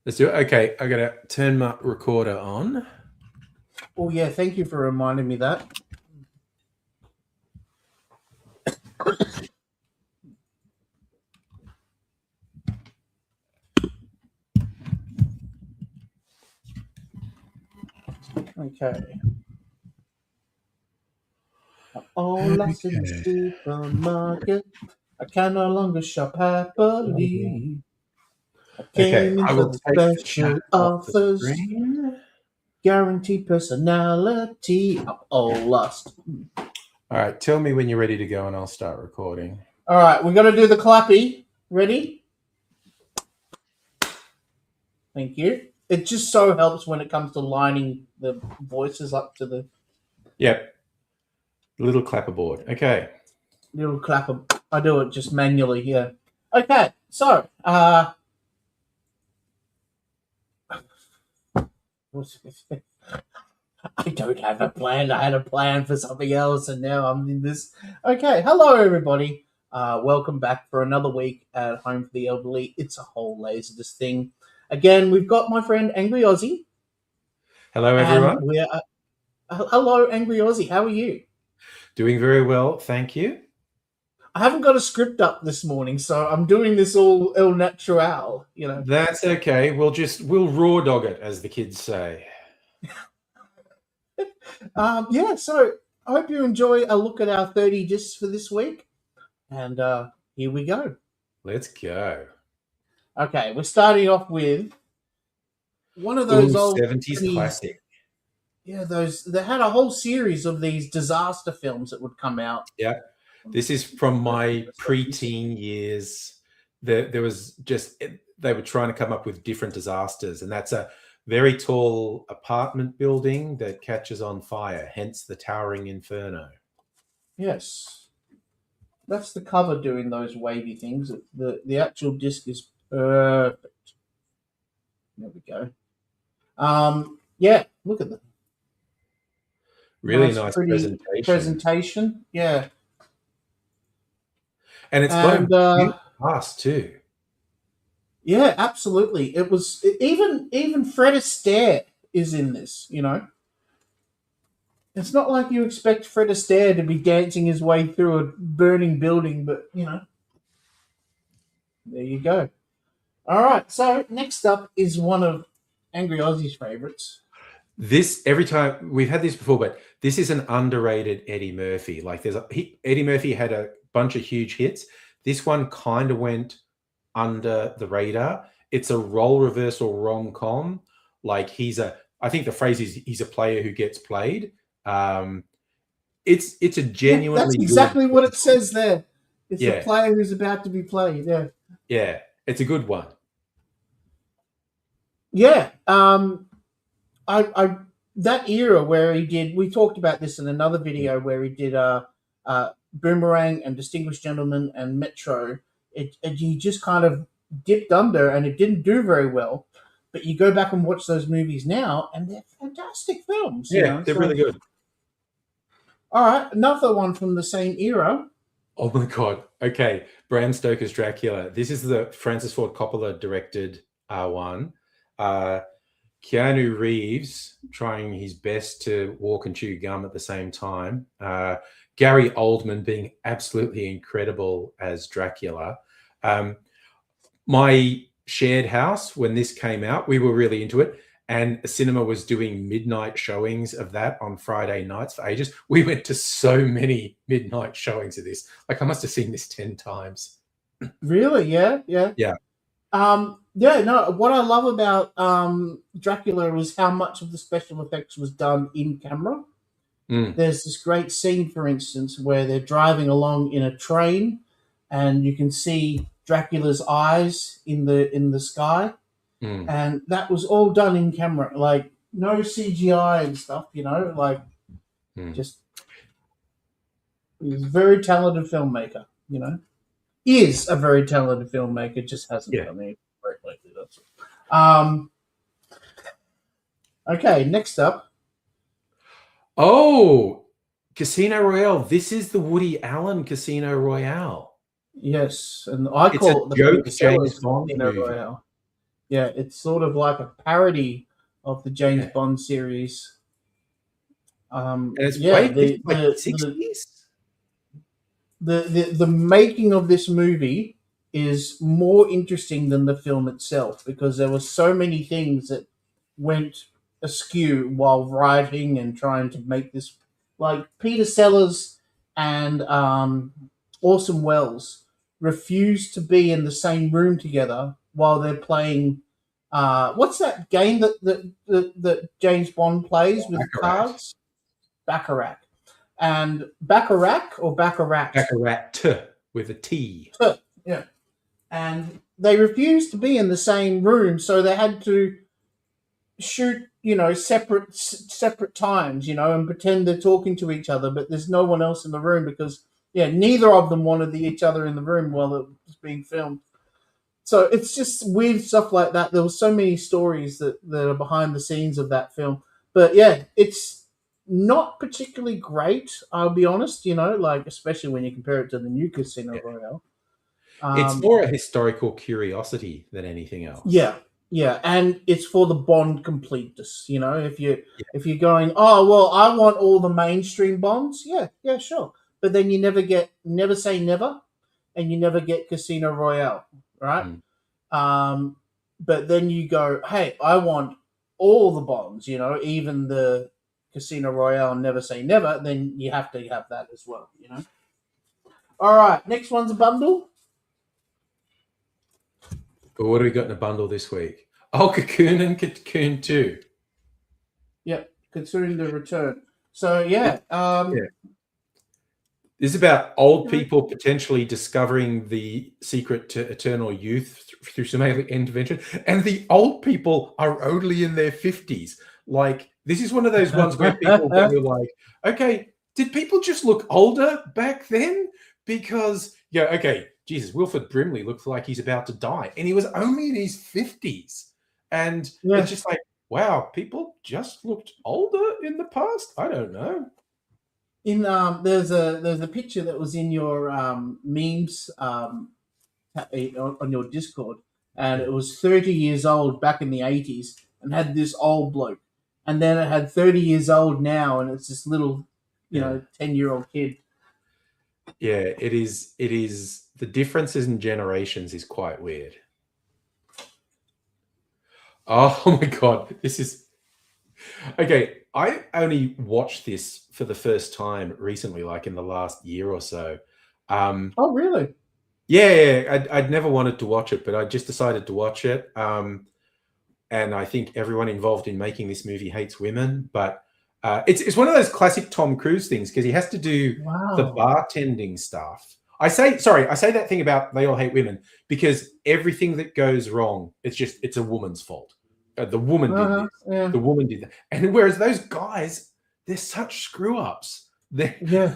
Let's do it. Okay, I gotta turn my recorder on. Oh yeah, thank you for reminding me that. Okay. I'm all lost in the Okay. supermarket. I can no longer shop happily. I Okay, came in I for will the take the chat special off the offers. screen. Guaranteed personality. I'm all lost. All right, tell me when you're ready to go, and I'll start recording. All right, we're gonna do the clappy. Ready? Thank you. It just so helps when it comes to lining the voices up to the Yep, little clapperboard. Okay. little clapper. I do it just manually here. Okay, so what's I don't have a plan. I had a plan for something else, and now I'm in this. Okay, hello everybody. Welcome back for another week at Home for the Elderly. It's a whole laserdisc thing. Again, we've got my friend Angry Aussie, Hello, and everyone. we're hello Angry Aussie. How are you? Doing very well, thank you. I haven't got a script up this morning, so I'm doing this all el natural. That's okay. We'll raw dog it, as the kids say. Yeah. So I hope you enjoy a look at our 30 discs for this week, and here we go. Let's go. Okay, we're starting off with one of those Ooh, old 70s 70s. classic. Yeah, those they had a whole series of these disaster films that would come out. Yeah. This is from my The 70s. preteen years. There was just they were trying to come up with different disasters, and that's a very tall apartment building that catches on fire, hence the towering inferno. Yes, that's the cover doing those wavy things. The actual disc is perfect. There we go. Yeah, look at the Really nice, nice pretty presentation. presentation. Yeah, And it's got a and beautiful cast too. yeah, absolutely. It was even Fred Astaire is in this. It's not like you expect Fred Astaire to be dancing his way through a burning building, but there you go. All right, so next up is one of Angry Aussie's favorites. This every time we've had this before, but this is an underrated Eddie Murphy. Like Eddie Murphy had a bunch of huge hits. This one kind of went under the radar. It's a role reversal rom com. Like I think the phrase is he's a player who gets played. It's a Yeah, that's genuinely good. exactly what it says there. It's a Yeah, player who's about to be played. Yeah, yeah, it's a good one. yeah. I that era where he did. We talked about this in another video where he did Boomerang and Distinguished Gentleman and Metro. He just kind of dipped under, and it didn't do very well. But you go back and watch those movies now, and they're fantastic films. Yeah, they're So really good. all right, another one from the same era. Oh my god. Okay, Bram Stoker's Dracula. This is the Francis Ford Coppola directed one. Keanu Reeves trying his best to walk and chew gum at the same time. Gary Oldman being absolutely incredible as Dracula. My shared house, when this came out, we were really into it. And a cinema was doing midnight showings of that on Friday nights for ages. We went to so many midnight showings of this. Like I must have seen this 10 times. Really? Yeah, yeah. Yeah. Yeah, no, what I love about Dracula was how much of the special effects was done in camera. Mm. There's this great scene, for instance, where they're driving along in a train and you can see Dracula's eyes in the sky. Mm. And that was all done in camera, like no CGI and stuff, just he's a very talented filmmaker. Is a very talented filmmaker, just hasn't Yeah. done anything great lately. That's all. Okay, next up. Oh, Casino Royale. This is the Woody Allen Casino Royale. Yes, and I It's a call it the joke Peter James Sellers Bond Casino movie. Royale. Yeah, it's sort of like a parody of the James Yeah. Bond series. And it's Yeah, this is like 60s. the making of this movie is more interesting than the film itself because there were so many things that went askew while writing and trying to make this. Like Peter Sellers and Orson Welles refused to be in the same room together while they're playing. What's that game that James Bond plays with Baccarat. cards? Baccarat. And Baccarat or Baccarat? Baccarat with a T. Yeah. And they refused to be in the same room, so they had to shoot, separate times, and pretend they're talking to each other, but there's no one else in the room because, yeah, neither of them wanted each other in the room while it was being filmed. So it's just weird stuff like that. There were so many stories that are behind the scenes of that film. But yeah, it's not particularly great. I'll be honest. Like especially when you compare it to the new Casino Yeah. Royale. It's more a historical curiosity than anything else. Yeah, yeah, and it's for the Bond completeness. Yeah. If you're going, oh well, I want all the mainstream Bonds. Yeah, yeah, sure. But then you never say never, and you never get Casino Royale, right? Mm. Um, but then you go, hey, I want all the Bonds. Even the Casino Royale, never say never. Then you have to have that as well. All right, next one's a bundle. But what do we got in a bundle this week? Oh, Cocoon and Cocoon 2. Yep, considering the return. So yeah, Yeah. This is about old people potentially discovering the secret to eternal youth through somatic intervention, and the old people are only in their 50s. Like, this is one of those ones where people go like, okay, did people just look older back then? Because, yeah, okay, Jesus, Wilford Brimley looks like he's about to die, and he was only in his 50s. And yeah. it's just like, wow, people just looked older in the past? I don't know. There's a picture that was in your memes on your Discord, and it was 30 years old back in the 80s, and had this old bloke, and then it had 30 years old now, and it's this little, Yeah. 10-year-old kid. Yeah, it is. It is. The differences in generations is quite weird. Oh my God, this is okay. I only watched this for the first time recently, like in the last year or so. Oh, really? Yeah, I'd never wanted to watch it, but I just decided to watch it. And I think everyone involved in making this movie hates women, but it's one of those classic Tom Cruise things because he has to do the Wow. bartending stuff. I say that thing about they all hate women because everything that goes wrong, it's a woman's fault. The woman did this. Yeah. The woman did that. And whereas those guys, they're such screw ups. Yeah.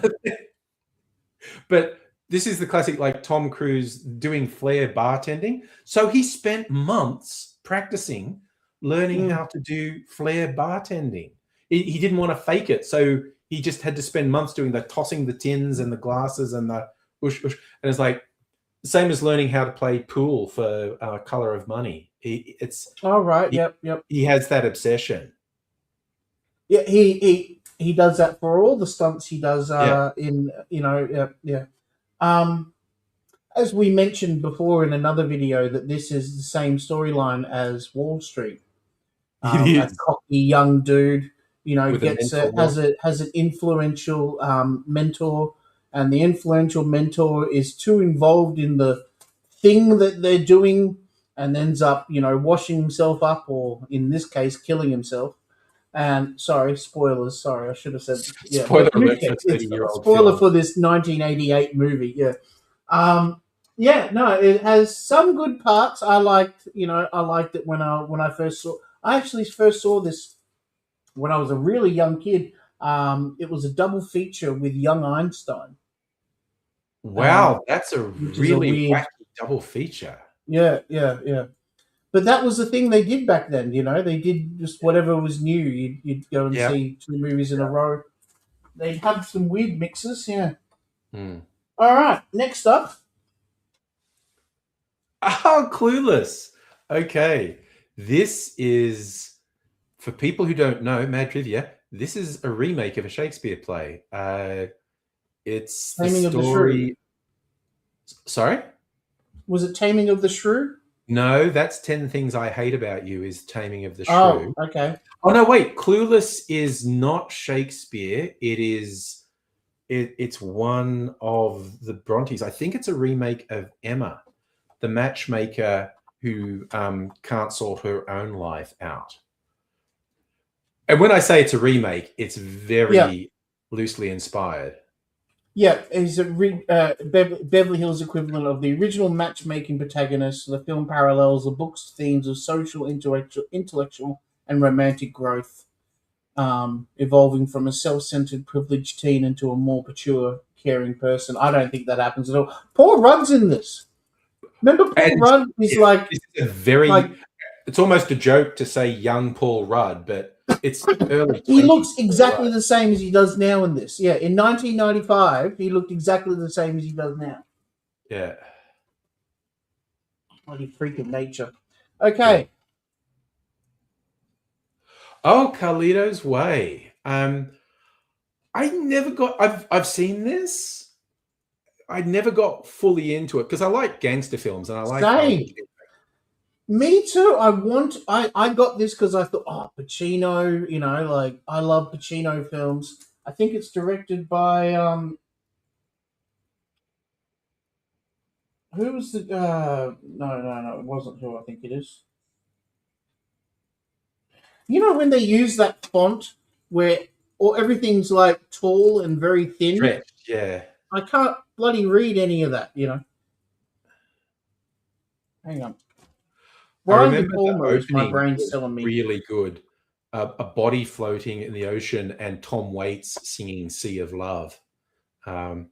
But this is the classic, like Tom Cruise doing flair bartending. So he spent months practicing, learning how to do flair bartending. He didn't want to fake it, so he just had to spend months doing the tossing the tins and the glasses and the ush ush. And it's like the same as learning how to play pool for Color of Money. All right. Yep. He has that obsession. Yeah. He does that for all the stunts he does. Yeah. Yeah. As we mentioned before in another video, that this is the same storyline as Wall Street. It A is. cocky young dude, With a mentor. has an influential mentor, and the influential mentor is too involved in the thing that they're doing, and ends up, washing himself up, or in this case, killing himself. And sorry, spoilers. Sorry, I should have said yeah. Spoiler But in this alert for case, a it's a 30-year-old spoiler film. for this 1988 movie. Yeah. Yeah, no, it has some good parts. I liked it when I first saw. I actually first saw this when I was a really young kid. It was a double feature with Young Einstein. Wow, that's a Which is a really weird. wacky double feature. Yeah. But that was the thing they did back then. They did just whatever was new. You'd go and Yeah. see 2 movies in a row. They'd have some weird mixes. Yeah. Hmm. All right. Next up. Oh, Clueless. Okay. This is, for people who don't know, mad trivia, this is a remake of a Shakespeare play. It's the Taming of the Shrew. story. Sorry? Was it Taming of the Shrew? No, that's 10 Things I Hate About You is Taming of the Oh, Shrew. okay. Oh, no, wait. Clueless is not Shakespeare. It's one of the Brontes. I think it's a remake of Emma, the matchmaker who can't sort her own life out. And when I say it's a remake, it's very loosely inspired. Yeah, it's a Beverly Hills equivalent of the original matchmaking protagonist. The film parallels the book's themes of social, intellectual, and romantic growth, evolving from a self-centered, privileged teen into a more mature, caring person. I don't think that happens at all. Paul Rudd's in this. Remember Paul Rudd? He's it's a very. It's almost a joke to say young Paul Rudd, but It's early He 20s. looks exactly the same as he does now in this. Yeah, in 1995, he looked exactly the same as he does now. Yeah. Bloody freak of nature. Yeah. Okay. Oh, Carlito's Way. I never got. I've seen this. I never got fully into it because I like gangster films and I like Al Same. Pacino. Me too. I got this because I thought, oh, Pacino, like I love Pacino films. I think it's directed by who was the no, it wasn't who I think it is. You know when they use that font where or everything's like tall and very thin? Stretched. Yeah. I can't bloody read any of that. Hang on. I Brian De remember the Palma is my opening brain's was telling me. really good. A body floating in the ocean and Tom Waits singing "Sea of Love." Um,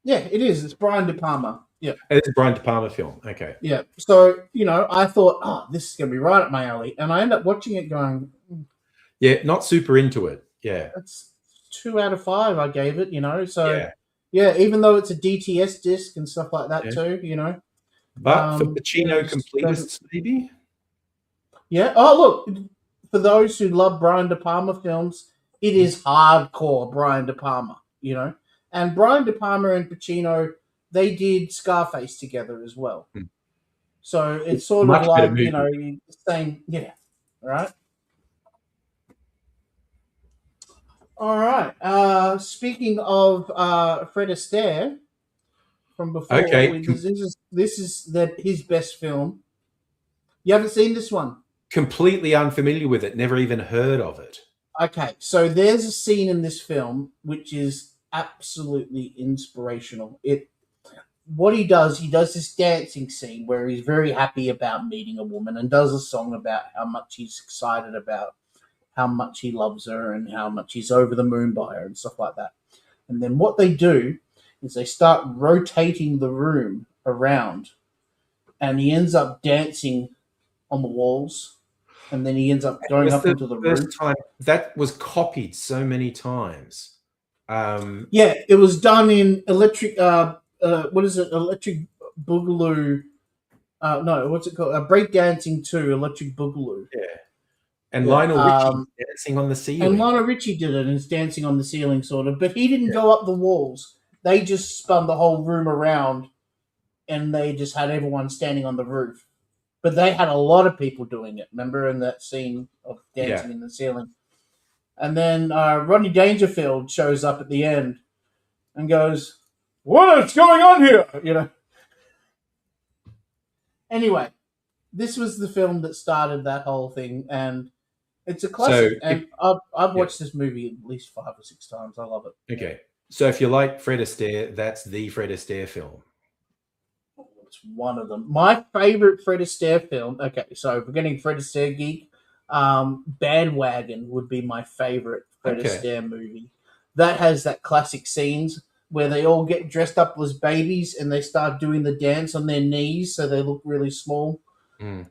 Yeah, it is. It's Brian De Palma. Yeah. it's a Brian De Palma film. Okay. Yeah. So, I thought, oh, this is going to be right up my alley. And I end up watching it going, Yeah, not super into it. Yeah. that's 2 out of 5 I gave it. So, Yeah. yeah, even though it's a DTS disc and stuff like that Yeah. too. But for Yeah, Pacino just doesn't. completists, maybe. Yeah. Oh, look, for those who love Brian De Palma films, it is hardcore Brian De Palma. And Brian De Palma and Pacino, they did Scarface together as well. Hmm. So it's sort of Much better like, movie. same, yeah, right? All right. Speaking of Fred Astaire from before, Okay. this is his best film. You haven't seen this one? Completely unfamiliar with it. Never even heard of it. Okay, so there's a scene in this film which is absolutely inspirational. What he does this dancing scene where he's very happy about meeting a woman and does a song about how much he's excited about how much he loves her and how much he's over the moon by her and stuff like that. And then what they do is they start rotating the room around and he ends up dancing on the walls and then he ends up It going was up the onto the first roof. time that was copied so many times. Yeah, it was done in electric. What is it? Electric Boogaloo. No, what's it called? Breakdancing 2, Electric Boogaloo. Yeah. And Yeah. Lionel Richie dancing on the And ceiling. Lionel Richie did it and is dancing on the ceiling, sort of. But he didn't Yeah. go up the walls. They just spun the whole room around and they just had everyone standing on the roof. But they had a lot of people doing it, remember, in that scene of dancing Yeah. in the ceiling. And then Rodney Dangerfield shows up at the end and goes, "What is going on here?" Anyway, this was the film that started that whole thing, and it's a So, classic. And I've yeah. watched this movie at least 5 or 6 times. I love it. Okay. So if you like Fred Astaire, that's the Fred Astaire film. It's one of them. My favorite Fred Astaire film. Okay, so we're getting Fred Astaire geek. Bandwagon would be my favorite Fred Okay. Astaire movie. That has that classic scenes where they all get dressed up as babies and they start doing the dance on their knees so they look really small. Mm.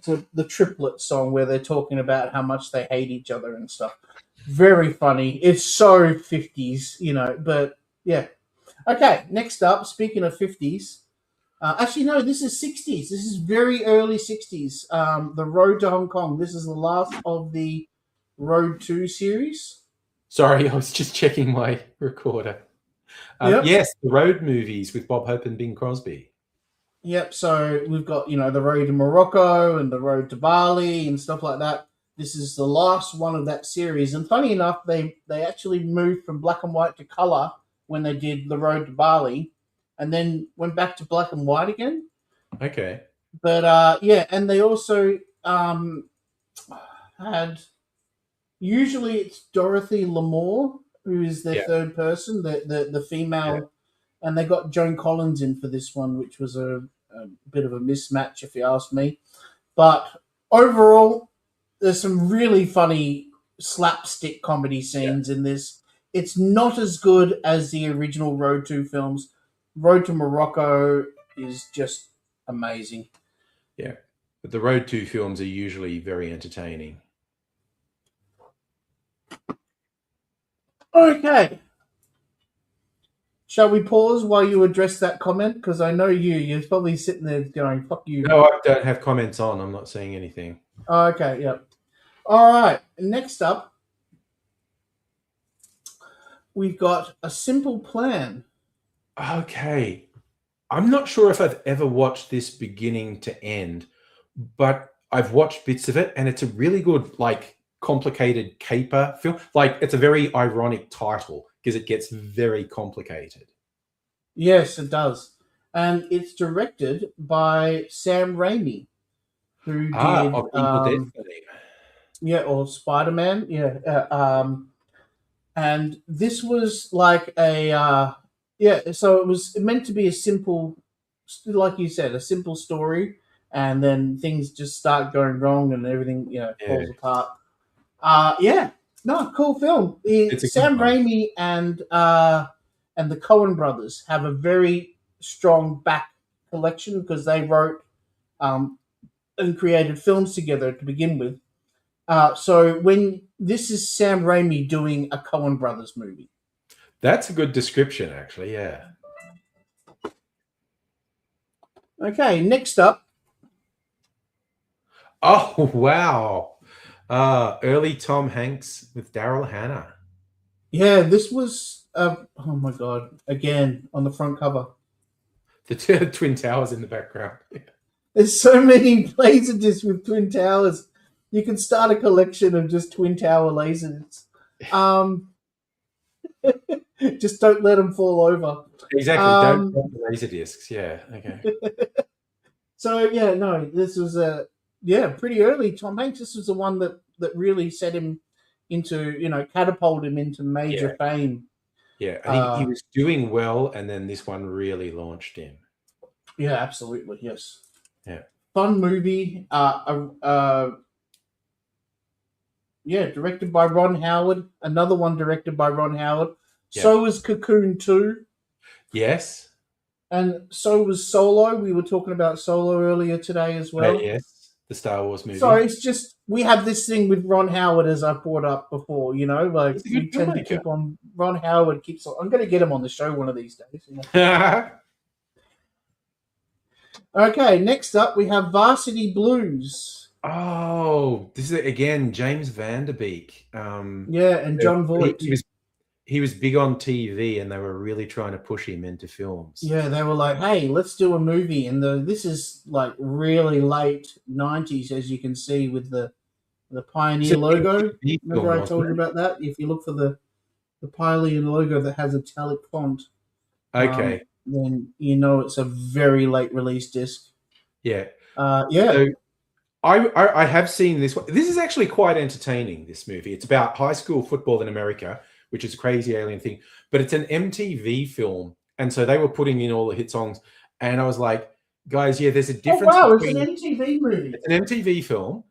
So the triplet song where they're talking about how much they hate each other and stuff. Very funny. It's so 50s, but yeah. Okay, next up, speaking of 50s, actually, no, this is 60s. This is very early 60s. The Road to Hong Kong. This is the last of the Road 2 series. Sorry, I was just checking my recorder. Yep. Yes, the road movies with Bob Hope and Bing Crosby. Yep, so we've got, the Road to Morocco and the Road to Bali and stuff like that. This is the last one of that series. And funny enough, they actually moved from black and white to color when they did the Road to Bali and then went back to black and white again. Okay. But yeah, and they also had usually it's Dorothy Lamour who is their third person, the female, and they got Joan Collins in for this one, which was a bit of a mismatch if you ask me. But overall, there's some really funny slapstick comedy scenes in this. It's not as good as the original Road to films. Road to Morocco is just amazing. Yeah. But the Road to films are usually very entertaining. Okay. Shall we pause while you address that comment? Because I know you're probably sitting there going, fuck you. No, I don't have comments on. I'm not saying anything. Oh, okay, yep. All right. Next up, we've got A Simple Plan. Okay. I'm not sure if I've ever watched this beginning to end, but I've watched bits of it, and it's a really good, like, complicated caper film. Like, it's a very ironic title because it gets very complicated. Yes, it does. And it's directed by Sam Raimi, who did, Of Evil Dead fame. or Spider Man. Yeah. And this was like so it was meant to be a simple, like you said, a simple story. And then things just start going wrong and everything, Yeah, falls apart. Yeah, no, cool film. it's a good Sam one. Raimi and the Coen brothers have a very strong back collection because they wrote and created films together to begin with. So when this is Sam Raimi doing a Coen brothers movie. That's a good description, actually. Yeah. Okay, next up. Oh, wow. Early Tom Hanks with Daryl Hannah. Yeah, this was oh my god, again on the front cover. The Twin Towers in the background. There's so many laser discs with Twin Towers. You can start a collection of just Twin Tower lasers. Just don't let them fall over. Exactly. Don't drop the laser discs. Yeah. Okay. So yeah, no, this was pretty early. Tom Hanks. This was the one that really set him into, catapulted him into major fame. Yeah. And he was doing well, and then this one really launched him. Yeah, absolutely. Yes. Yeah. Fun movie. Directed by Ron Howard. Another one directed by Ron Howard. Yeah. So was Cocoon 2. Yes. And so was Solo. We were talking about Solo earlier today as well. Yes. The Star Wars movie. So it's just, we have this thing with Ron Howard, as I brought up before, like we tend to keep on, Ron Howard keeps on, I'm going to get him on the show one of these days. Okay, next up we have Varsity Blues. Oh, this is again James Van Der Beek. And John Voight. He was big on TV, and they were really trying to push him into films. Yeah, they were like, "Hey, let's do a movie." And this is like really late '90s, as you can see with the Pioneer logo. Remember I told you about that? If you look for the Pioneer logo that has italic font, okay, then it's a very late release disc. Yeah. So I have seen this one. This is actually quite entertaining, this movie. It's about high school football in America, which is a crazy alien thing. But it's an MTV film. And so they were putting in all the hit songs. And I was like, guys, there's a difference. Oh, wow, it's an MTV movie. It's an MTV film.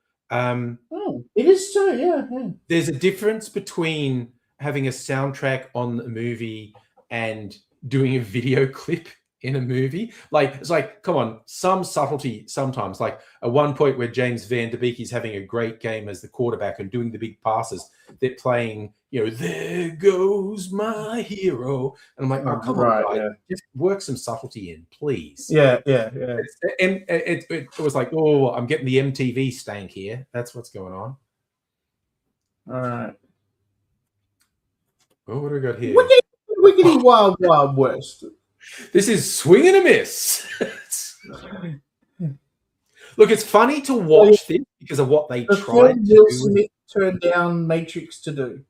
It is too, yeah. There's a difference between having a soundtrack on the movie and doing a video clip in a movie. Like, it's like, come on, some subtlety sometimes. Like at one point where James Van Der Beek is having a great game as the quarterback and doing the big passes, they're playing, "There Goes My Hero." And I'm like, oh, come on, guys. Yeah. Just work some subtlety in, please. Yeah. And it was like, oh, I'm getting the MTV stank here. That's what's going on. All right. Oh, what do we got here? Wiggity Wild Wild West. This is Swing and a Miss. Look, it's funny to watch this because of what they tried to do. Will Smith turned down Matrix to do.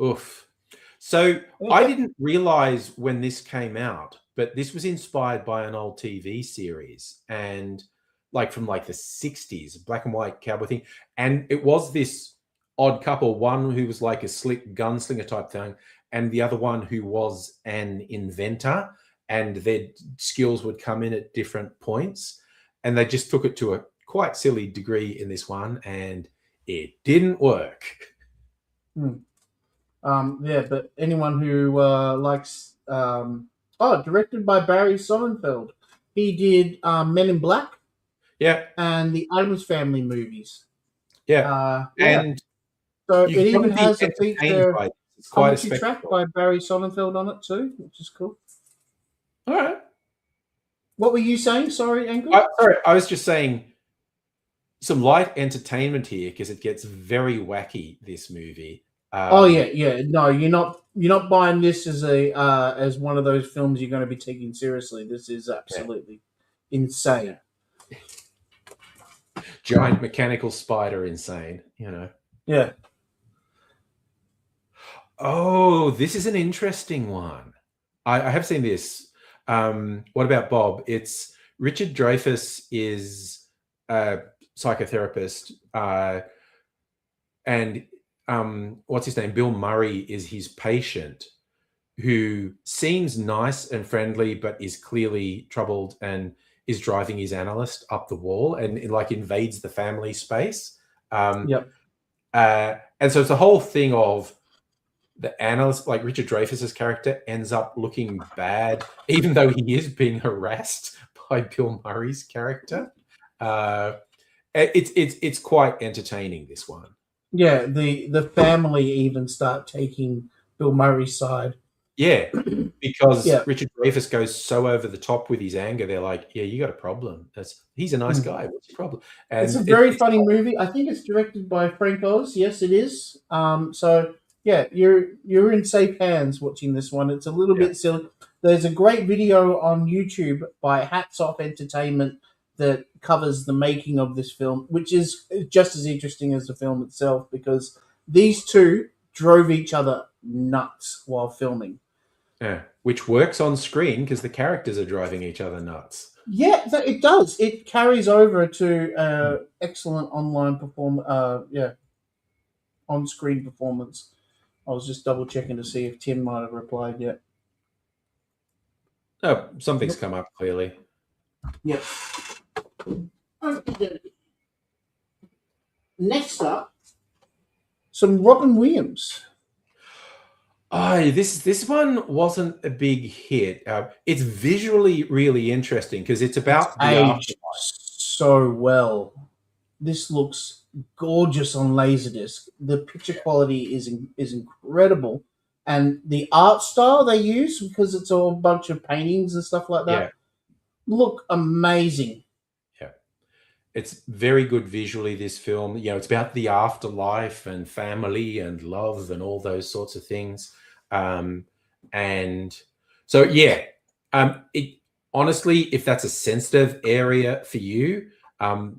Oof. So I didn't realize when this came out, but this was inspired by an old TV series, and like from like the 60s, black and white cowboy thing. And it was this odd couple, one who was like a slick gunslinger type thing, and the other one who was an inventor, and their skills would come in at different points. And they just took it to a quite silly degree in this one, and it didn't work. But anyone who likes... directed by Barry Sonnenfeld. He did Men in Black. Yeah. And the Addams Family movies. Yeah. And So You it can even probably be has a entertained by this. It's quite a commentary track spectacle. by Barry Sonnenfeld on it too, which is cool. All right. What were you saying? Sorry, Angry? Sorry, I was just saying some light entertainment here because it gets very wacky, this movie. Oh yeah, yeah. No, you're not buying this as a as one of those films you're going to be taking seriously. This is Yeah, absolutely insane. yeah. Giant mechanical spider insane, you know. Yeah. Oh, this is an interesting one. I have seen this. What about Bob? It's Richard Dreyfuss is a psychotherapist, and what's his name? Bill Murray is his patient, who seems nice and friendly, but is clearly troubled and is driving his analyst up the wall and like invades the family space. Um, Yep. and so it's a whole thing of the analyst, like Richard Dreyfuss's character, ends up looking bad, even though he is being harassed by Bill Murray's character. It's quite entertaining, this one. Yeah. The family even start taking Bill Murray's side. Yeah, because Yeah. Richard Dreyfuss goes so over the top with his anger. They're like, "Yeah, you got a problem. He's a nice Mm. guy. What's your problem?" It's a And very funny movie. I think it's directed by Frank Oz. Yes, it is. So yeah, you're in safe hands watching this one. It's a little yeah, bit silly. There's a great video on YouTube by Hats Off Entertainment that covers the making of this film, which is just as interesting as the film itself because these two drove each other nuts while filming. yeah, which works on screen because the characters are driving each other nuts. Yeah, it does. It carries over to Hmm. excellent online on-screen performance. I was just double checking to see if Tim might have replied yet. Oh, something's Nope. come up clearly. Yep. Okay. Next up, some Robin Williams. Oh, this one wasn't a big hit. It's visually really interesting because it's It's about the aged afterlife. so well. This looks gorgeous on Laserdisc. The picture quality is incredible, and the art style they use because it's all a bunch of paintings and stuff like Yeah, that look amazing. yeah. It's very good visually, this film. You know, it's about the afterlife and family and love and all those sorts of things. Um, and so, yeah, it honestly, if that's a sensitive area for you,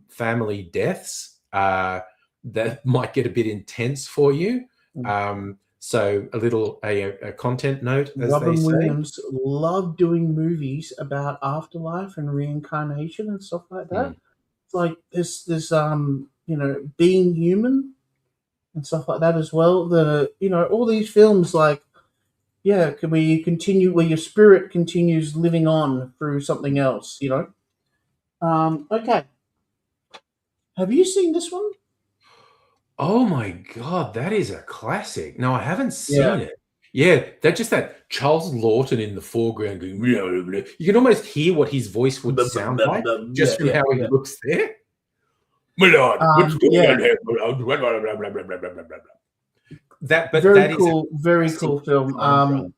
family deaths, that might get a bit intense for you. So a content note, as they Robin say. Williams loved doing movies about afterlife and reincarnation and stuff like that. Mm, It's like this being human and stuff like that as well. All these films like can we continue where your spirit continues living on through something else, Okay. Have you seen this one? Oh my God, that is a classic. No, I haven't Yeah. seen it. Yeah, that Charles Lawton in the foreground going, blah, blah, blah. You can almost hear what his voice would sound like Yeah, just from yeah, how he yeah. looks there. My lord, what's going Yeah. on here? Blah, blah, blah, blah, blah, blah, blah, blah, blah. But Very that is a cool, very classic cool film. time drum.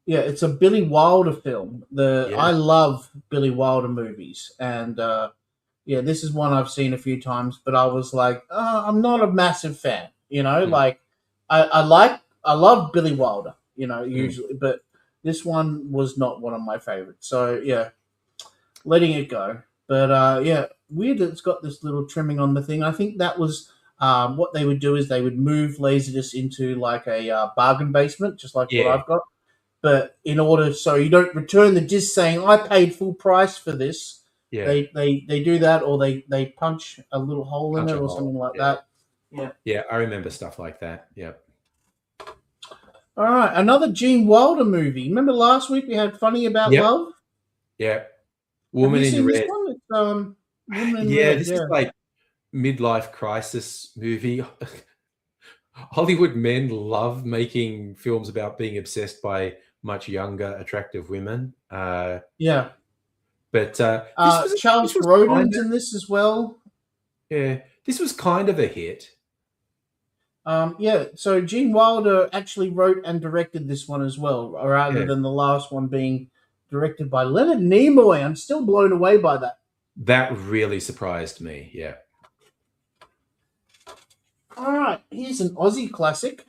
Yeah, it's a Billy Wilder film. Yeah. I love Billy Wilder movies, and this is one I've seen a few times. But I was like, I'm not a massive fan. Mm, Like I love Billy Wilder. mm. Usually, but this one was not one of my favorites. So yeah, letting it go. But weird that it's got this little trimming on the thing. I think that was what they would do is they would move Laserdisc into like a bargain basement, just like what Yeah, I've got. But in order so you don't return the disc saying I paid full price for this, yeah. they do that or they punch a little hole in Punch it a or hole. something like Yeah. that. Yeah. Yeah, I remember stuff like that. Yeah. All right, another Gene Wilder movie. Remember last week we had Funny About Yep. Love? Yeah. Have Woman you in seen this Red. one? It's Woman in Yeah, Red. this is Yeah. like midlife crisis movie. Hollywood men love making films about being obsessed by much younger, attractive women. Yeah. But this Charles was kind Grodin's of in this as well. this was kind of a hit. Yeah, so Gene Wilder actually wrote and directed this one as well, rather Yeah. than the last one being directed by Leonard Nimoy. I'm still blown away by that. That really surprised me. Yeah. All right, here's an Aussie classic.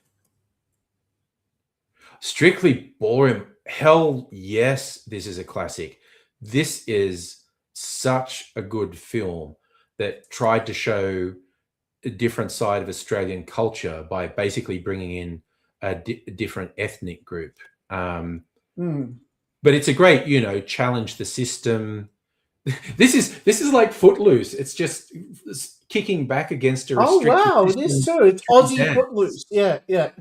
Strictly Ballroom. Hell yes, this is a classic. This is such a good film that tried to show a different side of Australian culture by basically bringing in a different ethnic group. Um, Hmm. but it's a great, challenge the system. This is like Footloose. It's just kicking back against a Oh restrictive wow, it is system too. It's through Aussie dance. Footloose. Yeah, yeah,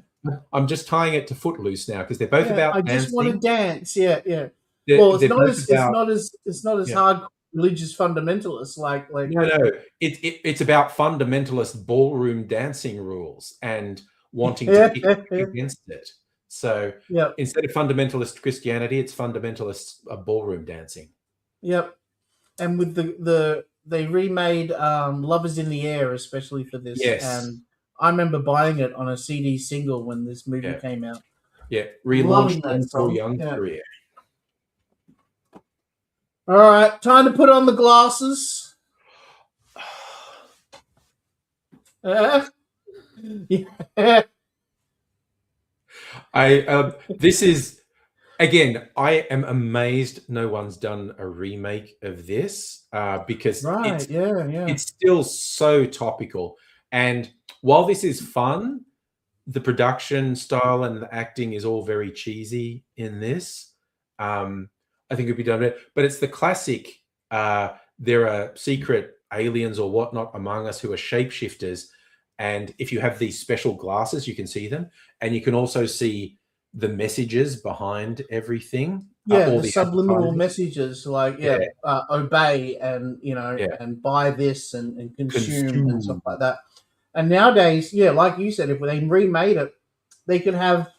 I'm just tying it to Footloose now because they're both yeah. I about just want to dancing. dance. Yeah, yeah. They're, Well, they're both about it's not as yeah. hard religious fundamentalists like. No. It's about fundamentalist ballroom dancing rules and wanting to Yeah, kick yeah, back against it. So yeah, instead of fundamentalist Christianity, it's fundamentalist ballroom dancing. yep. And with they remade "Lovers in the Air" especially for this, Yes. and I remember buying it on a CD single when this movie Yeah. came out. Yeah. Loving Relaunched that Denzel song. Young's Yeah. career. All right, time to put on the glasses. Yeah. This is again, I am amazed no one's done a remake of this because Right. Yeah. Yeah. it's still so topical. And while this is fun, the production style and the acting is all very cheesy in this. I think it'd be done better. But it's the classic there are secret aliens or whatnot among us who are shapeshifters. And if you have these special glasses, you can see them. And you can also see the messages behind everything, Yeah, all the the subliminal advertising. messages like Yeah, obey and yeah. and buy this and consume and stuff Consume. like that. And nowadays, yeah, like you said, if they remade it, they could have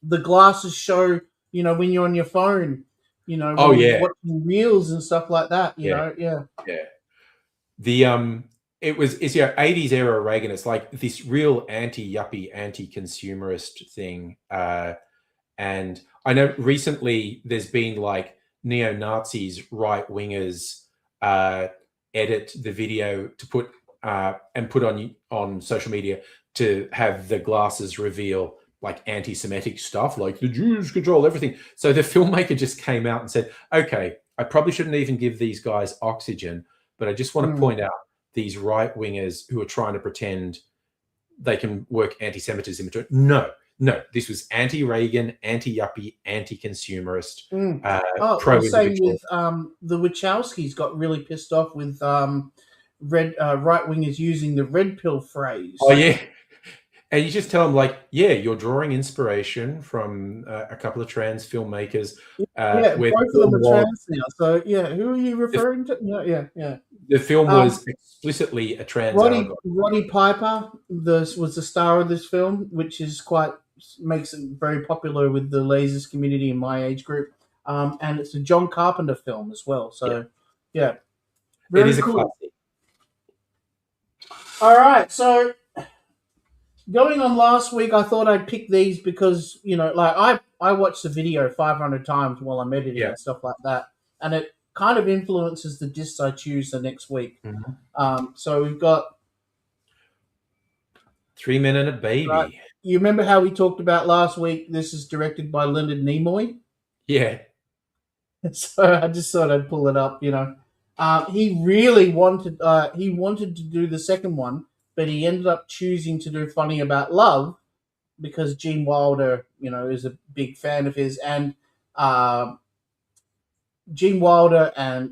the glasses show, when you're on your phone, Oh when you're yeah, watching reels and stuff like that. yeah, Yeah, yeah. The it's 80s era Reagan. It's like this real anti-yuppie, anti-consumerist thing. And I know recently there's been like neo-Nazis, right-wingers edit the video to put and put on social media to have the glasses reveal like anti-Semitic stuff, like the Jews control everything. So the filmmaker just came out and said, okay, I probably shouldn't even give these guys oxygen, but I just want to Mm. point out these right-wingers who are trying to pretend they can work anti-Semitism into it. No, no, this was anti-Reagan, anti-yuppie, anti-consumerist, Mm. Oh, the same pro-individual. with the Wachowskis got really pissed off with red right wingers using the red pill Oh phrase. yeah, and you just tell them like, yeah, you're drawing inspiration from a couple of trans filmmakers, Yeah, where both of them are trans now. So yeah, who are you the, referring to? Yeah, yeah, yeah. the film Um, was explicitly a trans Roddy allegory. Roddy Piper was the star of this film, which is quite makes it very popular with the lasers community in my age group. And it's a John Carpenter film as well. Yeah, So yeah, it very is a cool. classic. All right, so going on last week, I thought I'd pick these because like I watched the video 500 times while I'm editing Yeah. and stuff like that, and it kind of influences the discs I choose the next week. Mhm. So we've got 3 Men and a right. Baby. You remember how we talked about last week? This is directed by Leonard Nimoy, Yeah, so I just thought I'd pull it up. He really wanted to do the second one, but he ended up choosing to do Funny About Love because Gene Wilder, is a big fan of his, and uh, Gene Wilder and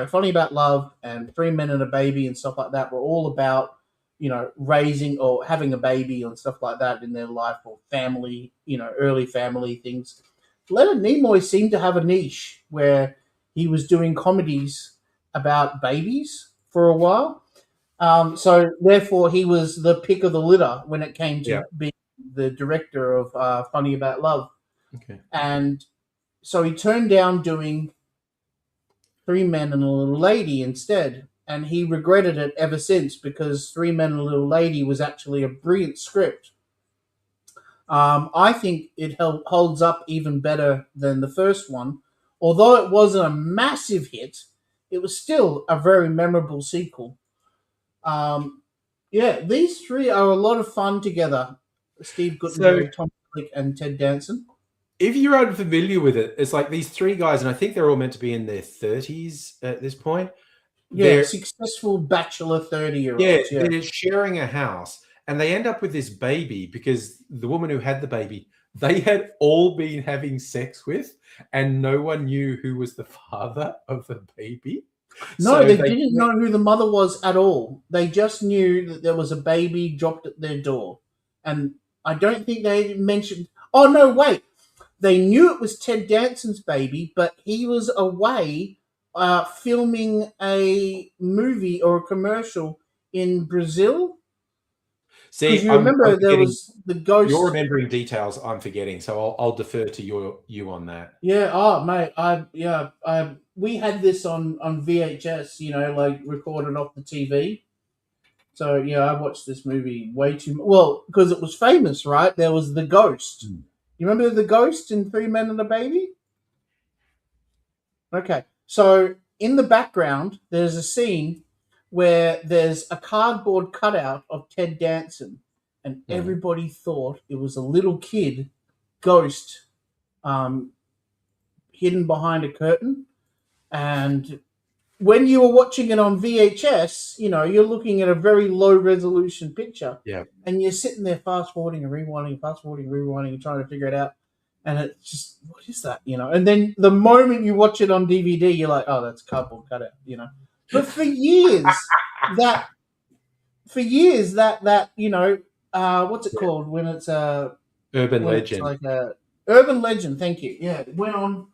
Funny About Love and Three Men and a Baby and stuff like that were all about raising or having a baby and stuff like that in their life or family, early family things. Leonard Nimoy seemed to have a niche where he was doing comedies about babies for a while. So therefore, he was the pick of the litter when it came yeah. to being the director of Funny About Love, Okay. and so he turned down doing Three Men and a Little Lady instead. and he regretted it ever since because Three Men and a Little Lady was actually a brilliant script. I think it holds up even better than the first one. Although it wasn't a massive hit, it was still a very memorable sequel. Yeah, these three are a lot of fun together. Steve So Guttenberg, Tom Selleck, and Ted Danson. if you're unfamiliar with it, it's like these three guys, and I think they're all meant to be in their 30s at this point. Yeah, They're successful bachelor 30-year yeah, olds. Yeah. they're sharing a house, and they end up with this baby because the woman who had the baby, they had all been having sex with, and no one knew who was the father of the baby. No, they didn't know who the mother was at all. They just knew that there was a baby dropped at their door. And I don't think they mentioned. Oh, no, wait. They knew it was Ted Danson's baby, but he was away filming a movie or a commercial in Brazil. Because See, you I'm remember there forgetting. was the ghost. You're remembering details I'm forgetting, so I'll defer to you on that. Yeah, oh mate, we had this on VHS, like recorded off the TV. So yeah, I watched this movie way too well because it was famous, right? There was the ghost. You remember the ghost in Three Men and a Baby? Okay, so in the background, there's a scene where there's a cardboard cutout of Ted Danson, and everybody thought it was a little kid ghost hidden behind a curtain. And when you were watching it on VHS, you're looking at a very low resolution picture. Yeah. And you're sitting there fast forwarding and rewinding, and trying to figure it out. And it's just, what is that? And then the moment you watch it on DVD, you're like, oh, that's a cardboard cutout, But for years, that what's it called when it's urban legend? It's like a urban legend. Thank you. Yeah, it went on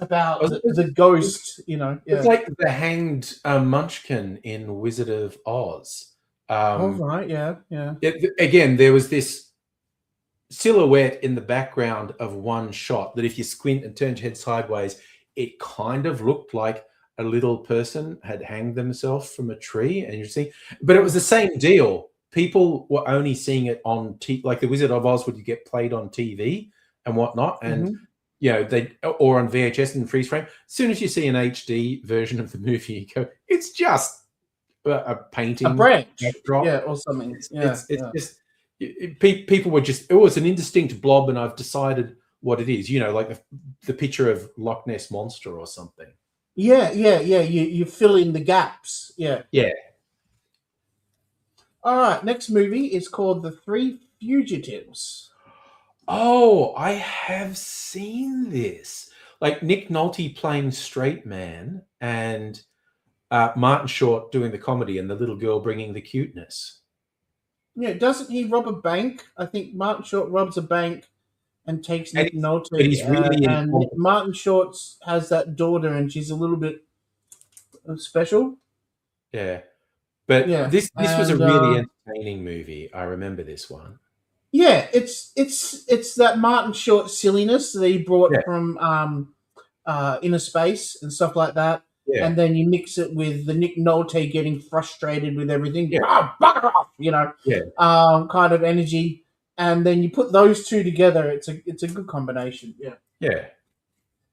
about the ghost. Yeah. It's like the hanged Munchkin in Wizard of Oz. Oh right, yeah. Again, there was this silhouette in the background of one shot that if you squint and turn your head sideways, it kind of looked like a little person had hanged themselves from a tree, and you see, but it was the same deal. People were only seeing it on like the Wizard of Oz would get played on TV and whatnot, and they or on VHS and freeze frame. As soon as you see an HD version of the movie, you go, it's just a painting, a branch, backdrop. or something. It's just people were just, it was an indistinct blob, and I've decided what it is. Like the picture of Loch Ness Monster or something. Yeah. You fill in the gaps. Yeah. All right. Next movie is called The Three Fugitives. Oh, I have seen this. Like Nick Nolte playing straight man, and Martin Short doing the comedy, and the little girl bringing the cuteness. Yeah, doesn't he rob a bank? I think Martin Short robs a bank and takes Nick Nolte. But he's really and Martin Short has that daughter, and she's a little bit special. Yeah, but this was a really entertaining movie. I remember this one. Yeah, it's that Martin Short silliness that he brought from Inner Space and stuff like that. Yeah. And then you mix it with the Nick Nolte getting frustrated with everything, bugger off, kind of energy, and then you put those two together. It's a good combination. Yeah.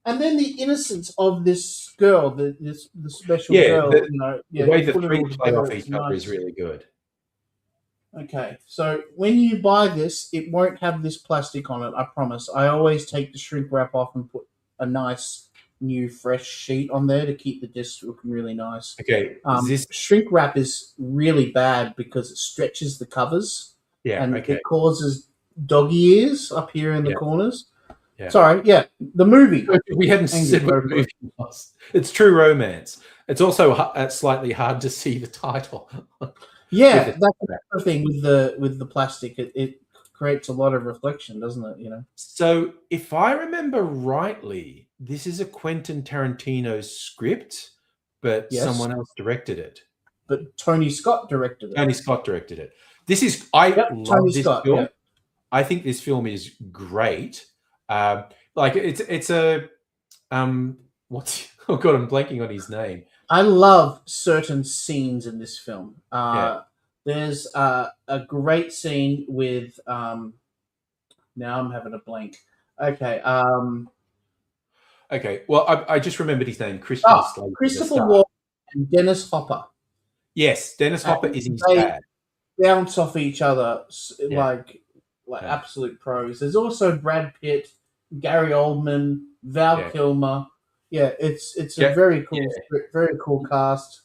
And then the innocence of this girl, the special girl. The way the three play off each other is really good. Okay, so when you buy this, it won't have this plastic on it. I promise. I always take the shrink wrap off and put a nice new fresh sheet on there to keep the disc looking really nice. Okay. This shrink wrap is really bad because it stretches the covers. Yeah. And it causes doggy ears up here in the corners. Yeah. Sorry. Yeah. The movie. We hadn't said what the movie was. It's True Romance. It's also slightly hard to see the title. Yeah, that's the thing with the plastic. It creates a lot of reflection, doesn't it? So, if I remember rightly, this is a Quentin Tarantino script, but someone else directed it. But Tony Scott directed it. Tony Scott directed it. This is love Tony this Scott, film. Yeah. I think this film is great. Like it's a what's Oh god, I'm blanking on his name. I love certain scenes in this film. Yeah. There's a great scene with. Now I'm having a blank. Okay. Okay. Well, I just remembered his name, Christian Slater, the Christopher star. Walken and Dennis Hopper, Yes, Dennis Hopper and is his they dad. bounce off each other Yeah. like Yeah. absolute pros. There's also Brad Pitt, Gary Oldman, Val Yeah. Kilmer. Yeah, it's a Yeah. very cool, Yeah. very cool cast.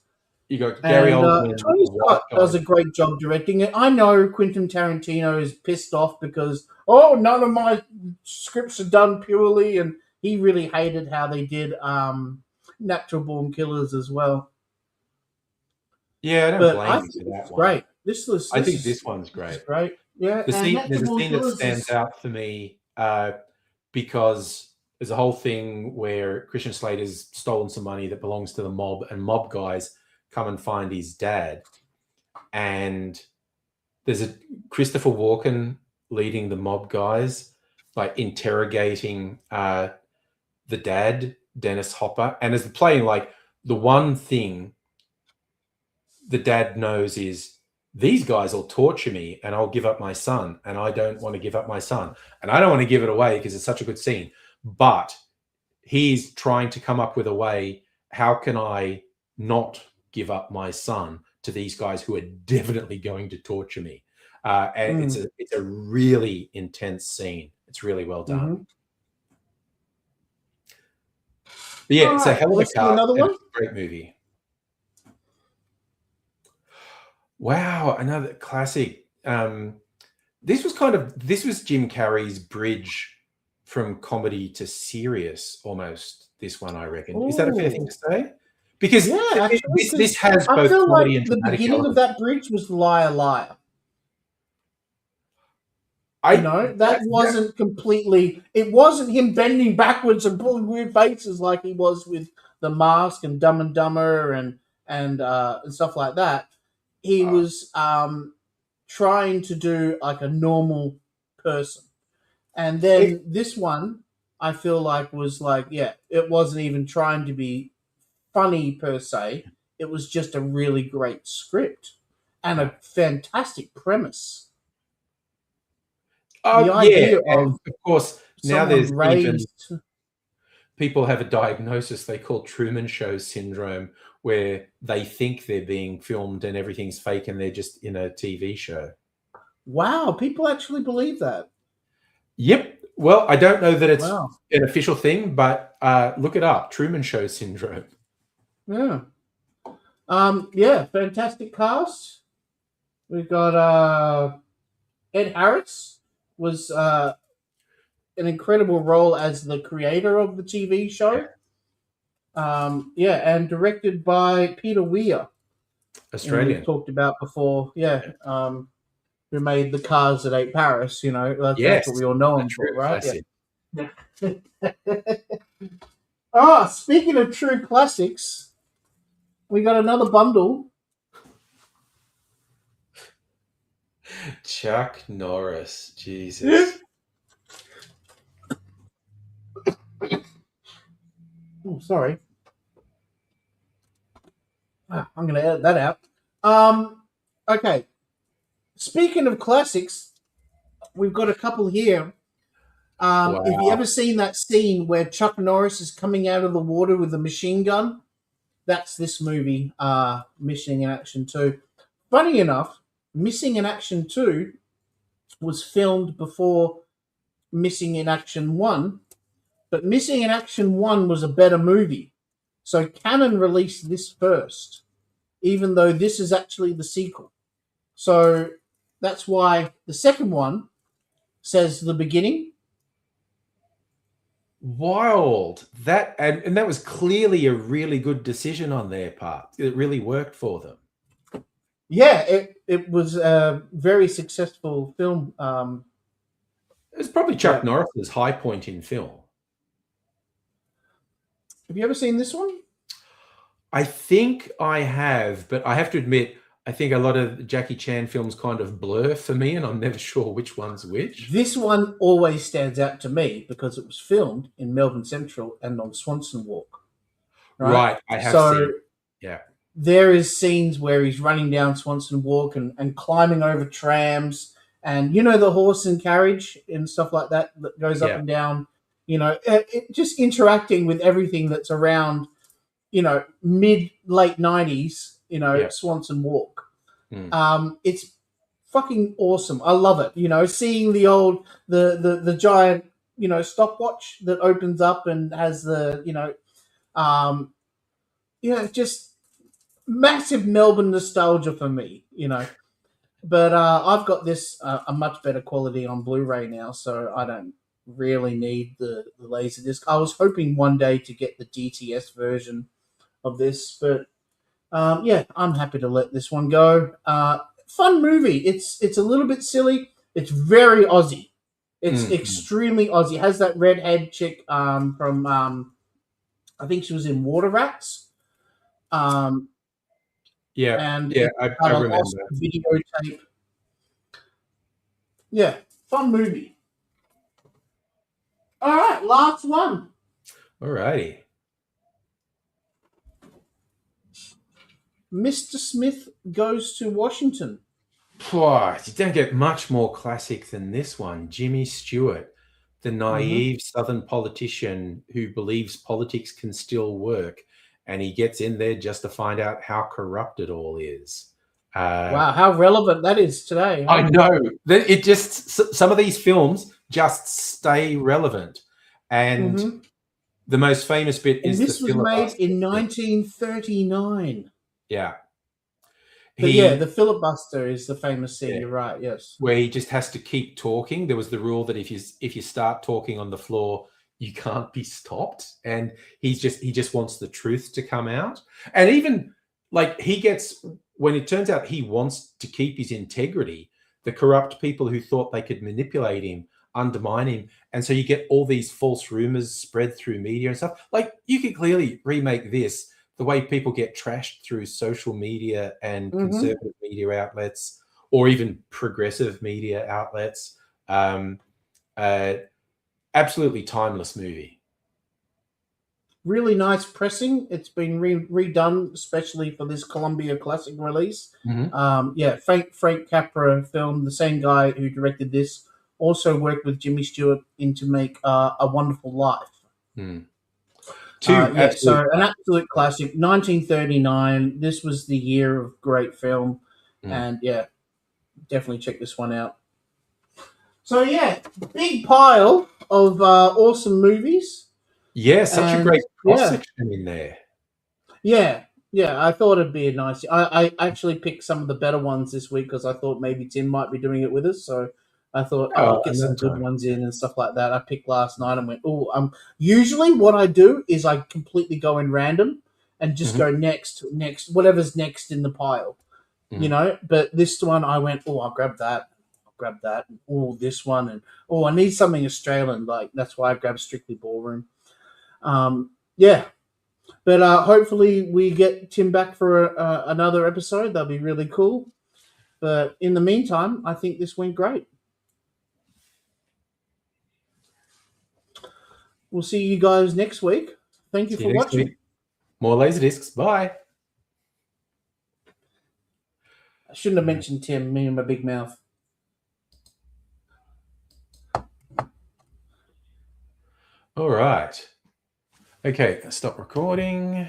You got Gary And Oldman, Tony the white Scott guy. does a great job directing it. I know Quentin Tarantino is pissed off because none of my scripts are done purely, and he really hated how they did Natural Born Killers as well. Yeah, I don't But I blame him think for this that is one. great. I think this one's This is great. great. Yeah, and There's Natural a Born scene that Killers stands is out for me because there's a whole thing where Christian Slater's stolen some money that belongs to the mob, and mob guys come and find his dad. And there's a Christopher Walken leading the mob guys by interrogating the dad, Dennis Hopper. And as the playing, like, the one thing the dad knows is these guys will torture me and I'll give up my son. And I don't want to give up my son. And I don't want to give it away because it's such a good scene. But he's trying to come up with a way. How can I not give up my son to these guys who are definitely going to torture me? And it's a really intense scene. It's really well done. Mm-hmm. But yeah, All it's a right, hell of a let's do cast another and one. it's a great movie. Wow, another classic. This was Jim Carrey's bridge from comedy to serious, almost. This one, I reckon. Is that a fair thing to say? Because Yeah, actually, this has I both feel like comedy and the dramatic beginning of elements. that bridge was Liar Liar. That That wasn't completely. It wasn't him bending backwards and pulling weird faces like he was with The Mask and Dumb and Dumber and stuff like that. He was trying to do like a normal person, and then this one I feel like was like, yeah, it wasn't even trying to be funny per se. It was just a really great script and a fantastic premise. The yeah, idea and of of course now someone there's even raised. people have a diagnosis they call Truman Show syndrome, where they think they're being filmed and everything's fake and they're just in a TV show. Wow, people actually believe that. Yep. Well, I don't know that it's Wow. an official thing, but look it up. Truman Show syndrome. Yeah. Yeah, fantastic cast. We've got Ed Harris was an incredible role as the creator of the TV show. And directed by Peter Weir. Australian. We've talked about before, who made the Cars that ate Paris. That's Yes, what we all know him for, true right? classic. Yeah. Speaking of true classics, we got another bundle. Chuck Norris. Jesus. Oh, sorry. I'm going to edit that out. Okay. Speaking of classics, we've got a couple here. Wow. Have you ever seen that scene where Chuck Norris is coming out of the water with a machine gun? That's this movie, Missing in Action 2. Funny enough, Missing in Action 2 was filmed before Missing in Action 1, but Missing in Action 1 was a better movie. So Canon released this first, even though this is actually the sequel. So that's why the second one says the beginning. Wild. That and that was clearly a really good decision on their part. It really worked for them. Yeah, it was a very successful film. It's probably Chuck Norris's high point in film. Have you ever seen this one? I think I have, but I have to admit, I think a lot of Jackie Chan films kind of blur for me, and I'm never sure which one's which. This one always stands out to me because it was filmed in Melbourne Central and on Swanson Walk. right? I have So seen. Yeah, there is scenes where he's running down Swanson Walk and climbing over trams, and the horse and carriage and stuff like that that goes up yeah, and down. Just interacting with everything that's around. Mid late '90s. yeah. Swanson Walk. Mm. It's fucking awesome. I love it. Seeing the giant stopwatch that opens up and has the um, just massive Melbourne nostalgia for me. But I've got this a much better quality on Blu-ray now, so I don't really need the Laserdisc. I was hoping one day to get the DTS version of this, but yeah, I'm happy to let this one go. Fun movie. It's a little bit silly. It's very Aussie. It's Mm. extremely Aussie. It has that redhead chick from I think she was in Water Rats. Um, Yeah, and yeah. it's I about a lost remember. videotape. Yeah, fun movie. All right, last one. Alrighty. Mr. Smith Goes to Washington. You don't get much more classic than this one. Jimmy Stewart, the Mm-hmm. naive Southern politician who believes politics can still work, and he gets in there just to find out how corrupt it all is. Wow, how relevant that is today, I huh? know that it just some of these films just stay relevant, and Mm-hmm. the most famous bit And is the this was made filibuster in scene. 1939. Yeah, But yeah, he the filibuster is the famous scene. yeah, You're right. Yes. where he just has to keep talking. There was the rule that if you start talking on the floor, you can't be stopped, and he just wants the truth to come out. And even like he gets when it turns out he wants to keep his integrity, the corrupt people who thought they could manipulate him undermine him, and so you get all these false rumors spread through media and stuff. Like you could clearly remake this the way people get trashed through social media and Mm-hmm. conservative media outlets or even progressive media outlets. Um, uh, Absolutely timeless movie. Really nice pressing. It's been redone, especially for this Columbia Classic release. Mm-hmm. Yeah, Frank Capra film. The same guy who directed this also worked with Jimmy Stewart in to make A Wonderful Life. Mm. Two Yeah, absolute so an classics. absolute classic, 1939. This was the year of great film, Mm. and yeah, definitely check this one out. So yeah, big pile of awesome movies, Yeah, such a and great cross yeah, section in there. yeah. I thought it'd be a nice. I actually picked some of the better ones this week because I thought maybe Tim might be doing it with us. So I thought, oh, Oh, I'll get another some good time. ones in and stuff like that. I picked last night and went, oh, usually what I do is I completely go in random and just Mm-hmm. go next, whatever's next in the pile. Mm-hmm. But this one I went, oh, I'll grab that, and oh, this one, and oh, I need something Australian, like that's why I grabbed Strictly Ballroom. Yeah, but hopefully we get Tim back for another episode. That'll be really cool. But in the meantime, I think this went great. We'll see you guys next week. Thank you See for you next watching. week. More laser discs. Bye. I shouldn't have mentioned Tim, me and my big mouth. All right. Okay, stop recording.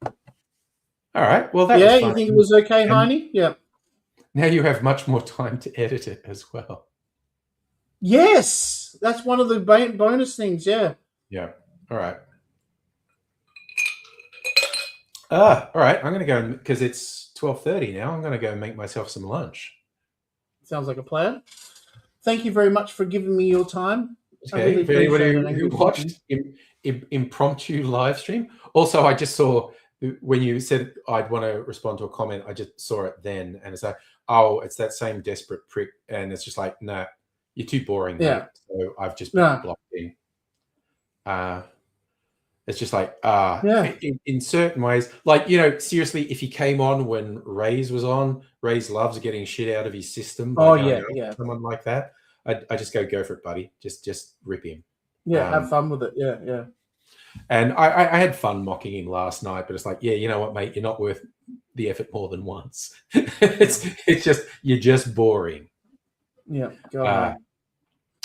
All right. Well, that was Yeah, you fun. think it was okay, And Heine? Yeah. now you have much more time to edit it as well. Yes, that's one of the bonus things. Yeah. Yeah. All right. All right. I'm going to go because it's 12:30 now. I'm going to go and make myself some lunch. Sounds like a plan. Thank you very much for giving me your time. I Okay. really For anybody appreciate it, who Angry. Thank you. watched impromptu live stream. Also, I just saw when you said I'd want to respond to a comment, I just saw it then, and it's like, oh, it's that same desperate prick, and it's just like, nah, you're too boring, mate. Yeah. So I've just No. blocked in. It's just like, Yeah. in certain ways, like, seriously, if he came on when Ray's was on, Ray's loves getting shit out of his system by Oh going yeah, after yeah, someone like that. I just go for it, buddy. Just rip him. yeah. Have fun with it. Yeah, yeah. And I had fun mocking him last night, but it's like, yeah, you know what, mate, you're not worth the effort more than once. it's just you're just boring. Yeah, go Uh, home.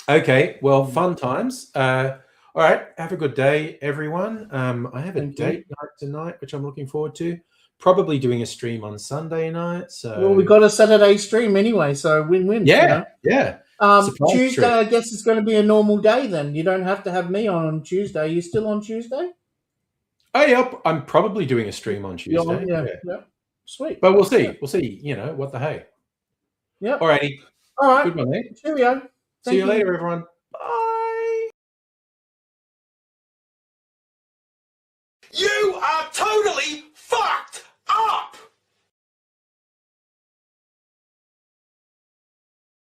okay, well, fun times. All right, have a good day, everyone. I have a Thank you. date night tonight, which I'm looking forward to. Probably doing a stream on Sunday night. So Well, we got a Saturday stream anyway, so win-win. yeah, You know. yeah. Surprise Tuesday, trip. I guess, is going to be a normal day then. You don't have to have me on Tuesday. Are you still on Tuesday? Oh, yeah, I'm probably doing a stream on You're on, Tuesday. Yeah. yeah. Sweet. But we'll see. Yeah. We'll see. You know, what the hey. Yep. Alrighty. All right. Good one, mate. Cheerio. See you later, everyone. Bye. You are totally fucked!